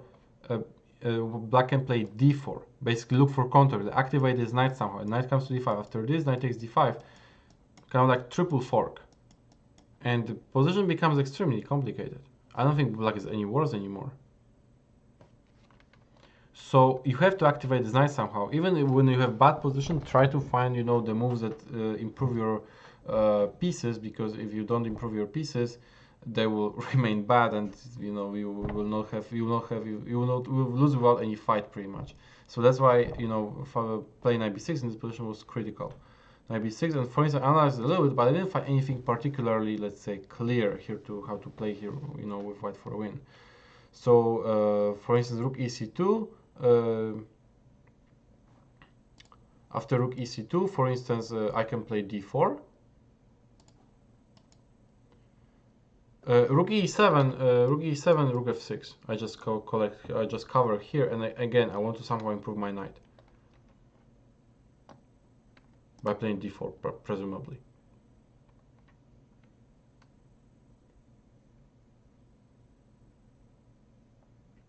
black can play d4, basically look for counter, activate this knight somehow, and knight comes to d5. After this, knight takes d5, kind of like triple fork, and the position becomes extremely complicated. I don't think black is any worse anymore. So you have to activate this knight somehow. Even when you have bad position, try to find, you know, the moves that improve your pieces, because if you don't improve your pieces, they will remain bad, and, you know, you will lose without any fight pretty much. So that's why, you know, playing knight b6 in this position was critical. Knight b6, and for instance, I analyzed a little bit, but I didn't find anything particularly, let's say, clear here to how to play here, you know, with white for a win. So for instance, rook ec2. After rook ec2, for instance, I can play d4. Rook e7, rook f6. I just cover here, and again, I want to somehow improve my knight by playing d4, presumably.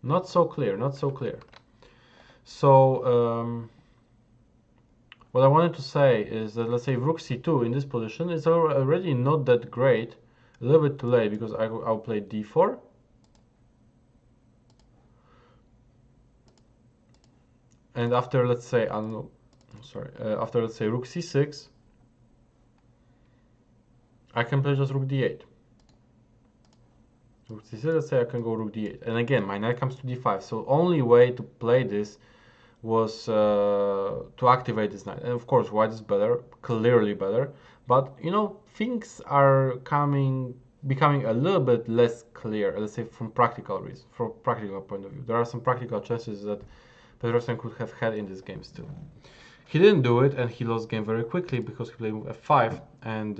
Not so clear, not so clear. So what I wanted to say is that, let's say rook c2 in this position is already not that great. A little bit too late, because I'll play d4. And after, let's say, after, let's say, rook c6, I can play just rook d8. Rook c6, let's say I can go rook d8. And again, my knight comes to d5. So only way to play this was to activate this knight. And of course, white is better, clearly better. But, you know, things are becoming a little bit less clear, let's say, from practical point of view. There are some practical chances that Petrosian could have had in this game still. He didn't do it, and he lost game very quickly because he played with f5, and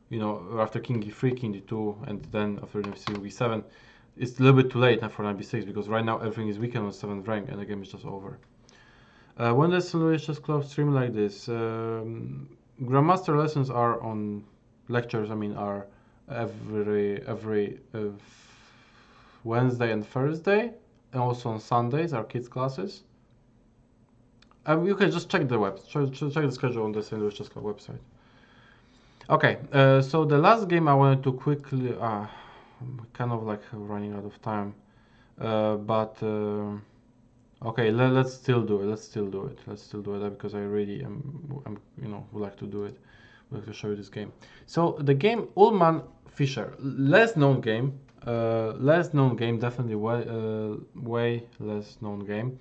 you know, after king e3, king d2, and then after e7, it's a little bit too late now for knight b6, because right now everything is weakened on 7th rank, and the game is just over. When does Leipzig club stream like this? Grandmaster lessons are on lectures. I mean, are every Wednesday and Thursday, and also on Sundays are kids classes. You can just check the check the schedule on the St. Leipzig club website. Okay, so the last game I wanted to quickly, kind of like running out of time, but. Okay, let's still do it. Let's still do it. Let's still do it because I really am you know, would like to do it. Would like to show you this game. So the game Uhlmann Fischer, less known game. Definitely way less known game.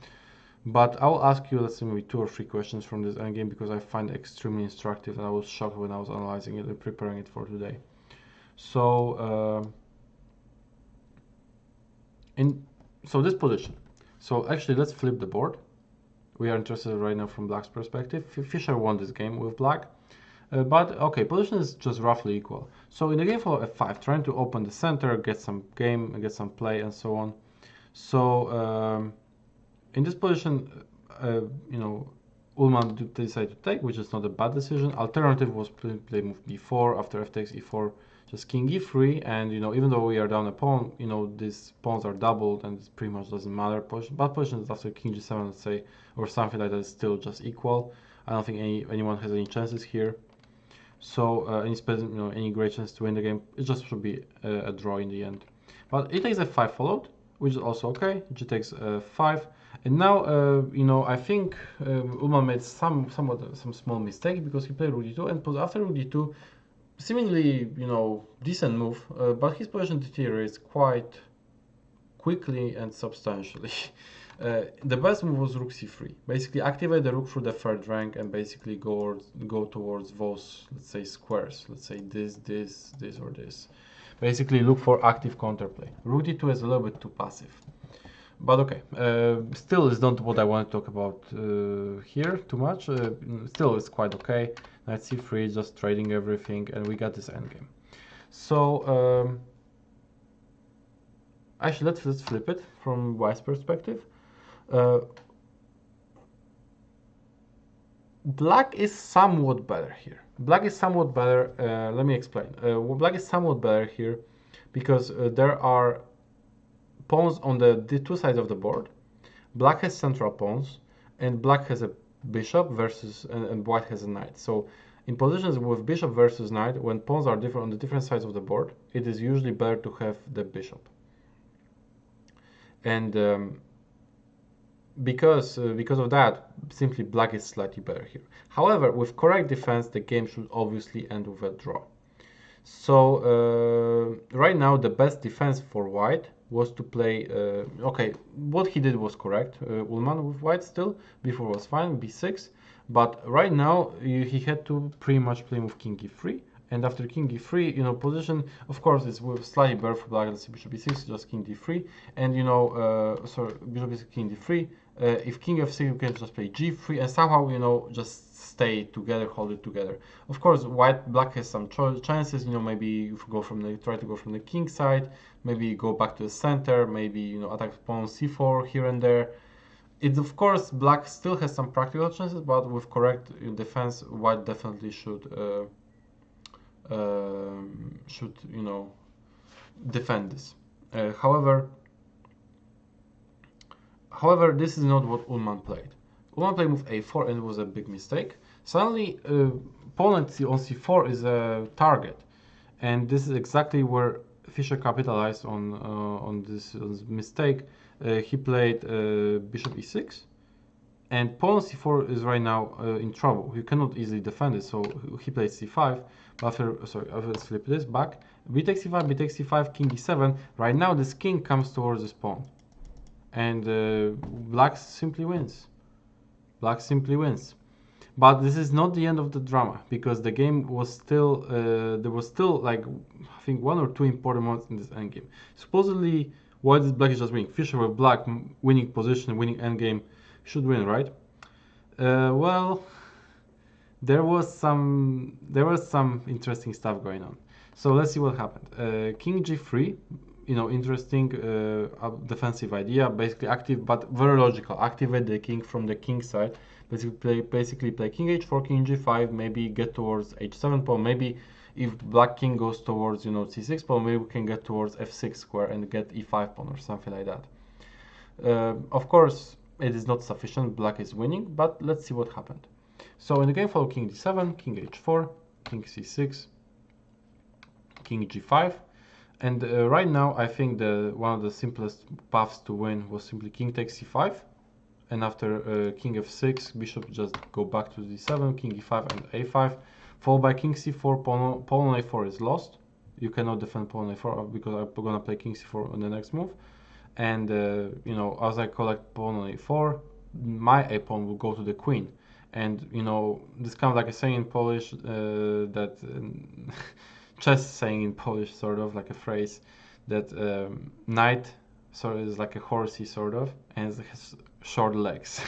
But I will ask you, let's say, maybe 2 or 3 questions from this endgame because I find it extremely instructive, and I was shocked when I was analyzing it and preparing it for today. So so this position. So actually, let's flip the board. We are interested right now from black's perspective. Fischer won this game with black, but okay, position is just roughly equal. So in the game for f5, trying to open the center, get some game, get some play, and so on. So in this position, you know, Uhlmann decided to take, which is not a bad decision. Alternative was play move b4 after f takes e4, just king e3, and you know, even though we are down a pawn, you know, these pawns are doubled, and it pretty much doesn't matter. Bad position is after king g7, let's say, or something like that is still just equal. I don't think anyone has any chances here. So any great chance to win the game, it just should be a draw in the end. But e takes f5 followed, which is also okay. G takes f5. And now, you know, I think Uhlmann made some small mistake because he played rook d2, and after rook d2, seemingly, you know, decent move, but his position deteriorates quite quickly and substantially. The best move was rook c3. Basically, activate the rook through the third rank and basically go towards those, let's say, squares. Let's say this, or this. Basically, look for active counterplay. Rook d2 is a little bit too passive. But okay, still is not what I want to talk about here too much. Still, it's quite okay. Knight c3, just trading everything, and we got this endgame. So actually, let's flip it from White's perspective. Black is somewhat better here. Black is somewhat better. Let me explain. Black is somewhat better here because there are pawns on the 2 sides of the board. Black has central pawns, and black has a bishop versus and white has a knight. So in positions with bishop versus knight, when pawns are different on the different sides of the board, it is usually better to have the bishop. And because of that, simply black is slightly better here. However, with correct defense, the game should obviously end with a draw. So right now, the best defense for white was to play, okay, what he did was correct. Uhlmann with white still, before was fine, b6. But right now, he had to pretty much play with king e3. And after king e3, you know, position, of course, is with slightly better for black. Let's see, bishop e6, just king d3. And, you know, sorry, bishop is king d3. If king f6, you can just play g3 and somehow, you know, just stay together, hold it together. Of course, black has some chances, you know, maybe you try to go from the king side, maybe go back to the center, maybe, you know, attack pawn c4 here and there. It's, of course, black still has some practical chances, but with correct defense, white definitely should you know, defend this. However, this is not what Uhlmann played. Uhlmann played move a4, and it was a big mistake. Suddenly, pawn on c4 is a target, and this is exactly where Fischer capitalized on this mistake. He played bishop e6, and pawn c4 is right now in trouble. You cannot easily defend it, so he played c5. But let's flip this back. B takes c5, b takes c5, king e7. Right now, this king comes towards this pawn, and black simply wins. Black simply wins. But this is not the end of the drama, because the game was still, there was still, like, I think 1 or 2 important moments in this endgame. Supposedly, white is black is just winning. Fischer with black, winning position, winning endgame, should win, right? Well, there was some interesting stuff going on. So let's see what happened. King g3, you know, interesting defensive idea, basically active, but very logical. Activate the king from the king side. Basically play king h4, king g5, maybe get towards h7 pawn. Maybe if black king goes towards, you know, c6 pawn, maybe we can get towards f6 square and get e5 pawn or something like that. Of course, it is not sufficient. Black is winning, but let's see what happened. So in the game follow king d7, king h4, king c6, king g5. And right now, I think one of the simplest paths to win was simply king takes c5. and after king f6, bishop just go back to d7, king e5 and a5, followed by king c4, pawn on a4 is lost. You cannot defend pawn on a4 because I'm gonna play king c4 on the next move. And you know, as I collect pawn on a4, my a pawn will go to the queen. And you know, this kind of like a saying in Polish that chess saying in Polish, sort of like a phrase that knight sort of is like a horsey sort of, and it has short legs.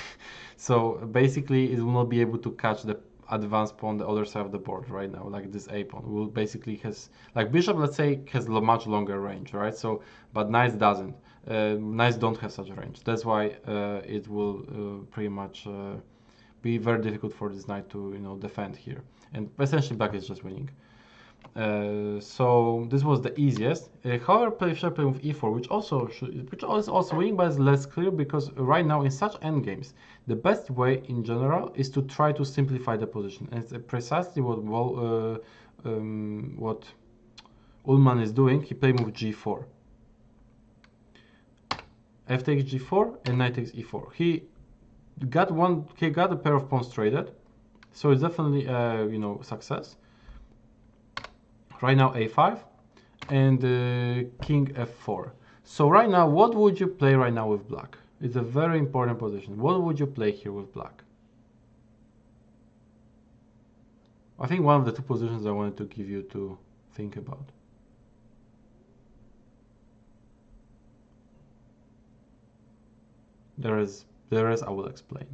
So basically, it will not be able to catch the advanced pawn on the other side of the board right now. Like this a pawn will basically has, like bishop, let's say, has much longer range, right? So, but knights doesn't. Knights don't have such a range. That's why it will pretty much be very difficult for this knight to, you know, defend here. And essentially, black is just winning. So this was the easiest. However, Fischer playing with e4, which is also winning, but is less clear because right now in such endgames, the best way in general is to try to simplify the position, and it's precisely what Uhlmann is doing. He played with g4, f takes g4, and knight takes e4. He got a pair of pawns traded, so it's definitely you know, success. Right now a5 and king f4. So right now, what would you play right now with black? It's a very important position. What would you play here with black? I think one of the two positions I wanted to give you to think about. There is I will explain.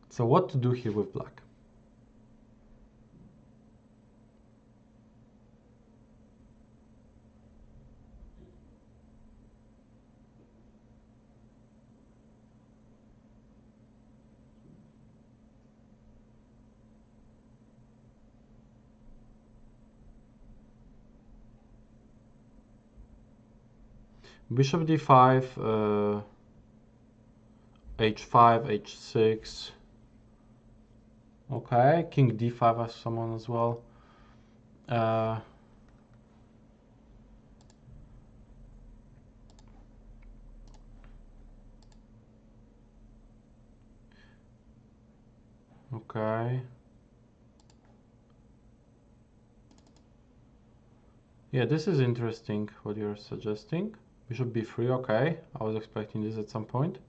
So what to do here with black? Bishop d5, h5, h6. Okay, king d5 has someone as well. Okay. Yeah, this is interesting what you're suggesting. Bishop b3, okay. I was expecting this at some point.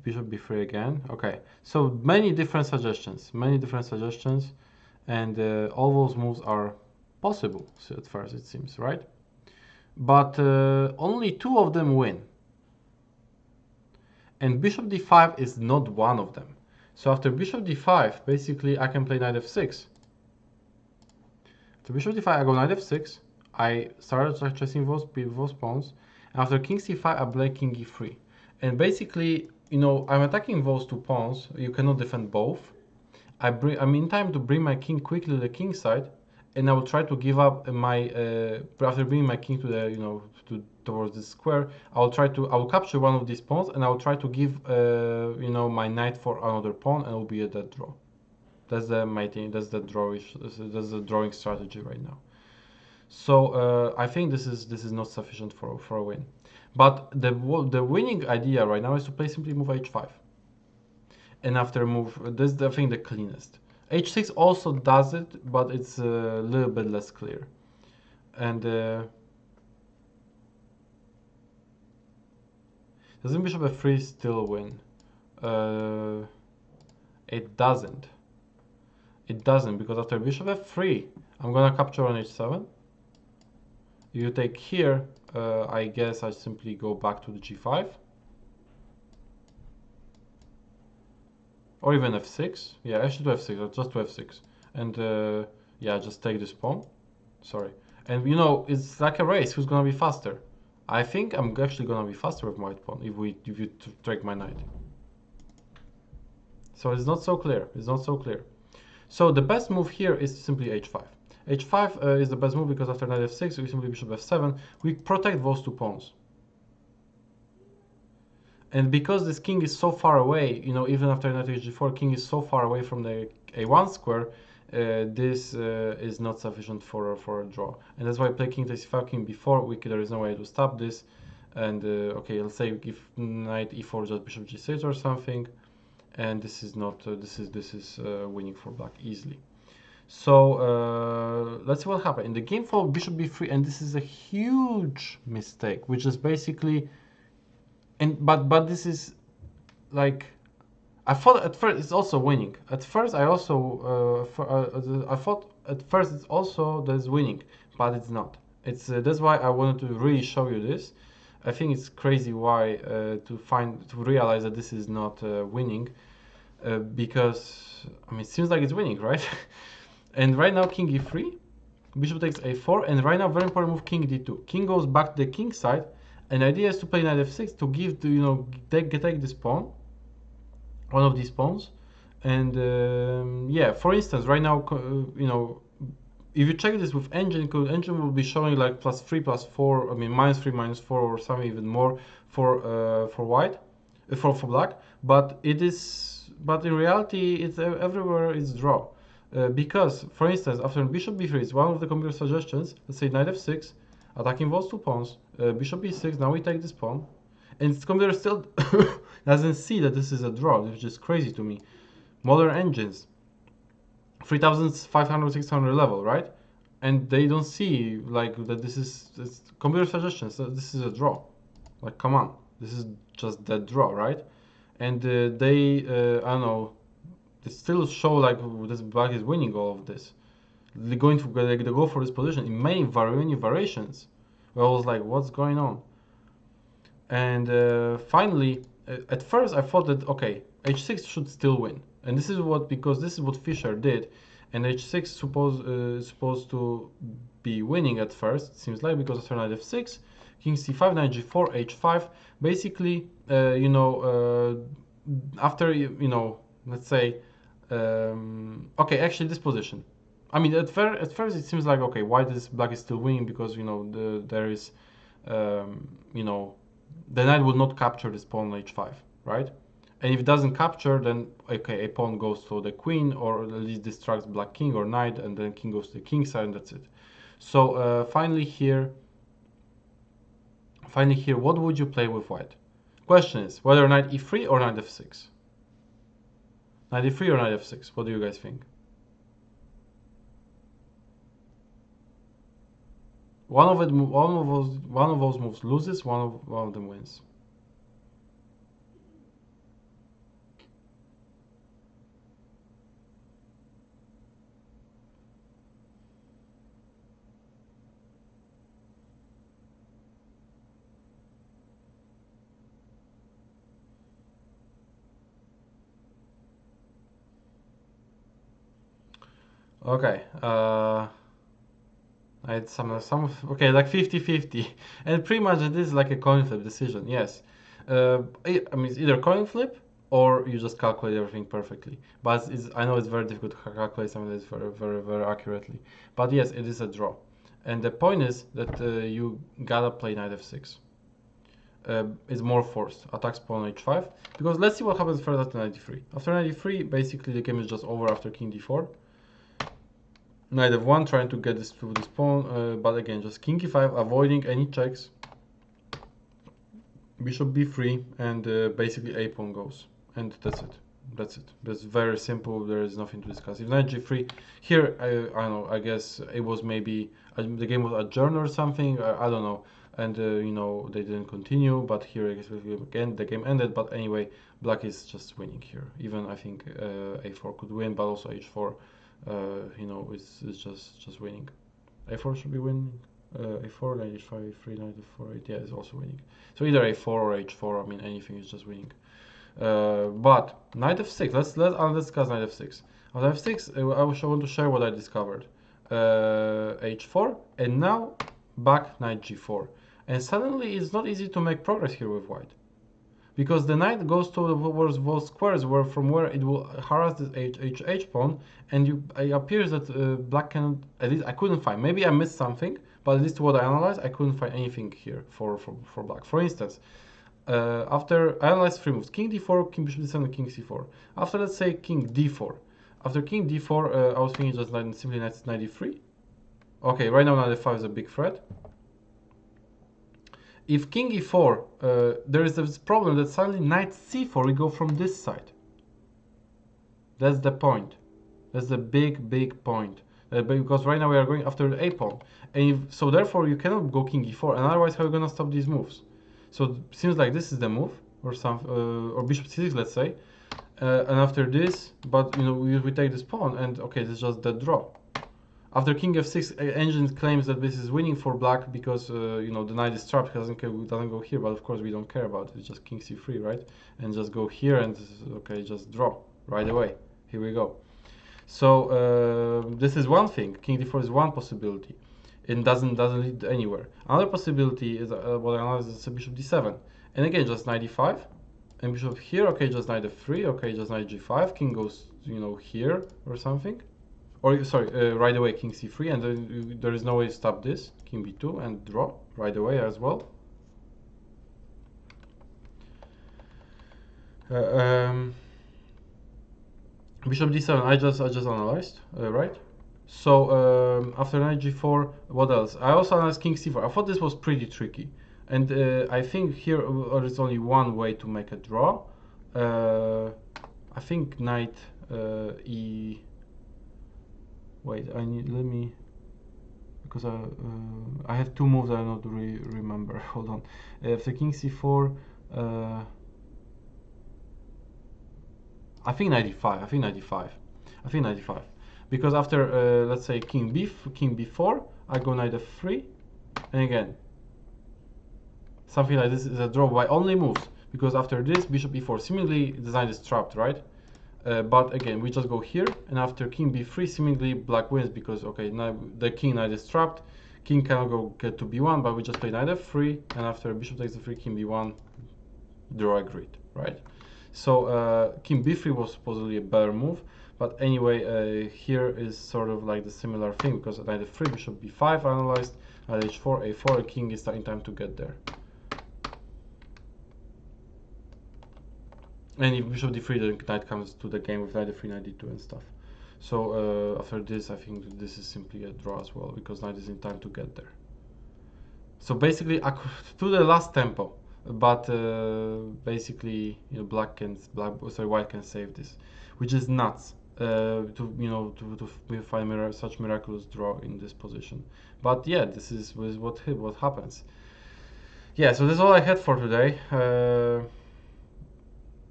Bishop b3 again. Okay, so many different suggestions, and all those moves are possible, so at first it seems, right? But only two of them win. And bishop d5 is not one of them. So after bishop d5, basically I can play knight f6. After bishop d5, I go knight f6. I started chasing those pawns. After king c5, I play king e3. And basically, you know, I'm attacking those two pawns. You cannot defend both. I'm in time to bring my king quickly to the king side, and I will try to give up my after bringing my king to the, you know, towards the square. I will capture one of these pawns, and I will try to give you know, my knight for another pawn, and it will be a dead draw. That's the mating. That's the drawing strategy right now. So I think this is not sufficient for a win. But the winning idea right now is to play simply move h5. And after move, this is I think the cleanest. h6 also does it, but it's a little bit less clear. And doesn't bishop f3 still win? It doesn't. It doesn't, because after bishop f3, I'm gonna capture on h7. You take here, I guess I simply go back to the g5. Or even f6. Yeah, actually to f6, or just to f6. And yeah, just take this pawn. Sorry. And you know, it's like a race, who's gonna be faster? I think I'm actually gonna be faster with my white pawn if you take my knight. So it's not so clear. It's not so clear. So the best move here is simply h5. h5 is the best move because after knight f6, we simply bishop f7. We protect those two pawns. And because this king is so far away, you know, even after knight h4, king is so far away from the a1 square, this is not sufficient for a draw. And that's why I play king takes 5, king b4. There is no way to stop this. And okay, let's say if knight e4 just bishop g6 or something, and this is not this is winning for black easily. So let's see what happened in the game for bishop b3, and this is a huge mistake, which is basically, and but this is like, I thought at first it's also winning. At first I also I thought at first it's also that it's winning, but it's not. It's that's why I wanted to really show you this. I think it's crazy why to realize that this is not winning, because I mean it seems like it's winning, right? And right now king e3, bishop takes a4, and right now very important move, king d2. King goes back to the king side, and the idea is to play knight f6 to give the, you know, take this pawn, one of these pawns. And yeah, for instance, right now, you know, if you check this with engine, engine will be showing like +3, +4, I mean -3, -4, or something even more for white, for black. But it is, but in reality, it's everywhere is draw. Because, for instance, after bishop b3 is one of the computer suggestions. Let's say knight f6, attacking those two pawns, bishop b6. Now we take this pawn, and the computer still doesn't see that this is a draw, which is crazy to me. Modern engines, 3500, 600 level, right? And they don't see like that this is computer suggestions. That this is a draw. Like, come on, this is just that draw, right? And they, I don't know, they still show like this black is winning all of this. They're going to they go for this position in many variations. Where I was like, what's going on? And finally, at first I thought that okay, h6 should still win, and this is what, because this is what Fischer did, and h6 supposed to be winning at first. It seems like, because after knight f6, king c5, knight g4, h5. Basically, you know, after you know, let's say, okay, actually this position. I mean, at first it seems like okay, why this black is still winning, because you know there is, you know, the knight will not capture this pawn on h5, right? And if it doesn't capture, then okay, a pawn goes to the queen, or at least distracts black king or knight, and then king goes to the king side, and that's it. So finally here, what would you play with white? Question is whether knight e3 or knight f6. Knight e3 or knight f6. What do you guys think? One of those moves loses. One of them wins. Okay. I had some okay, like 50-50, and pretty much it is like a coin flip decision. Yes, I mean it's either coin flip or you just calculate everything perfectly. But I know it's very difficult to calculate something that's very accurately. But yes, it is a draw, and the point is that you gotta play knight f6. It's more forced. Attacks pawn h5, because let's see what happens first after knight d3. After knight d3, basically the game is just over after king d4. Knight f1, trying to get this through this pawn, but again, just king e5, avoiding any checks. Bishop b3, and basically a pawn goes, and that's it. That's it. That's very simple. There is nothing to discuss. If knight g3, here I don't know. I guess it was maybe the game was adjourned or something. I don't know. And you know, they didn't continue. But here I guess again the game ended. But anyway, black is just winning here. Even I think a4 could win, but also h4. You know, it's just winning. A4 should be winning. A4, knight h5, a3, knight f4, 8. Yeah, it's also winning. So either a4 or h4. I mean, anything is just winning. But knight f6. Let's discuss knight f6. On f6, I want to share what I discovered. H4, and now back knight g4, and suddenly it's not easy to make progress here with white, because the knight goes towards those squares from where it will harass this h pawn, and it appears that black cannot. At least I couldn't find. Maybe I missed something, but at least what I analyzed, I couldn't find anything here for black. For instance, after I analyzed three moves: king d4, king bishop d7, king c4. After, let's say, king d4. After king d4, I was thinking just simply knight d3. Okay, right now knight f5 is a big threat. if king e4, there is this problem that suddenly knight c4 we go from this side. That's the point. That's the big point. Because right now we are going after the a pawn, and so therefore you cannot go king e4, and otherwise how are you gonna stop these moves? So it seems like this is the move, or or bishop c6, let's say, and after this, but you know we take this pawn, and okay, this is just the draw. After king f6, engine claims that this is winning for black because you know the knight is trapped, doesn't go here, but of course we don't care about it. It's just king c3, right? And just go here, and okay, just draw right away. Here we go. So this is one thing. King d4 is one possibility. It doesn't lead anywhere. Another possibility is what I analyze is bishop d7, and again just knight d5, and bishop here. Okay, just knight f3. Okay, just knight g5. King goes here or something, or sorry, right away king c3, and then there is no way to stop this. King b2 and draw right away as well. Bishop d7, I just analyzed, right? So after knight g4, what else? I also analyzed king c4. I thought this was pretty tricky, and I think here there is only one way to make a draw. I think knight e. Wait, let me, because I have two moves I don't remember. Hold on. After king c4. I think 95. I think 95. Because after let's say king b4, I go knight f3, and again something like this is a draw by only moves. Because after this bishop e4, seemingly the knight is trapped, right? But again we just go here, and after king b3, seemingly black wins because okay, now the king knight is trapped. King cannot go get to b1, but we just play knight f3, and after bishop takes f3, king b1, draw agreed, right? So king b3 was supposedly a better move, but anyway, here is sort of like the similar thing, because knight f3, bishop b5 analyzed, knight h4, a4, and king is in time to get there. And if bishop d3, the knight comes to the game with knight f3, knight d2 and stuff. So after this, I think this is simply a draw as well, because knight is in time to get there. So basically, to the last tempo. But basically, white can save this, which is nuts. To find such miraculous draw in this position. But yeah, this is what happens. Yeah, so that's all I had for today.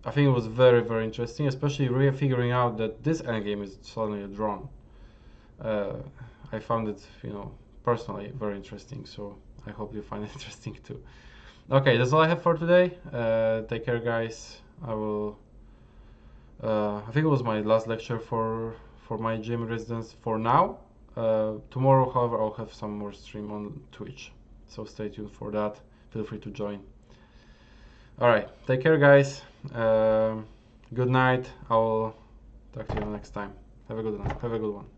I think it was very, very interesting, especially really figuring out that this endgame is suddenly a drawn. I found it, personally very interesting. So I hope you find it interesting too. Okay, that's all I have for today. Take care, guys. I will. I think it was my last lecture for my gym residence for now. Tomorrow, however, I'll have some more stream on Twitch, so stay tuned for that. Feel free to join. All right, take care, guys. Good night. I will talk to you next time. Have a good one.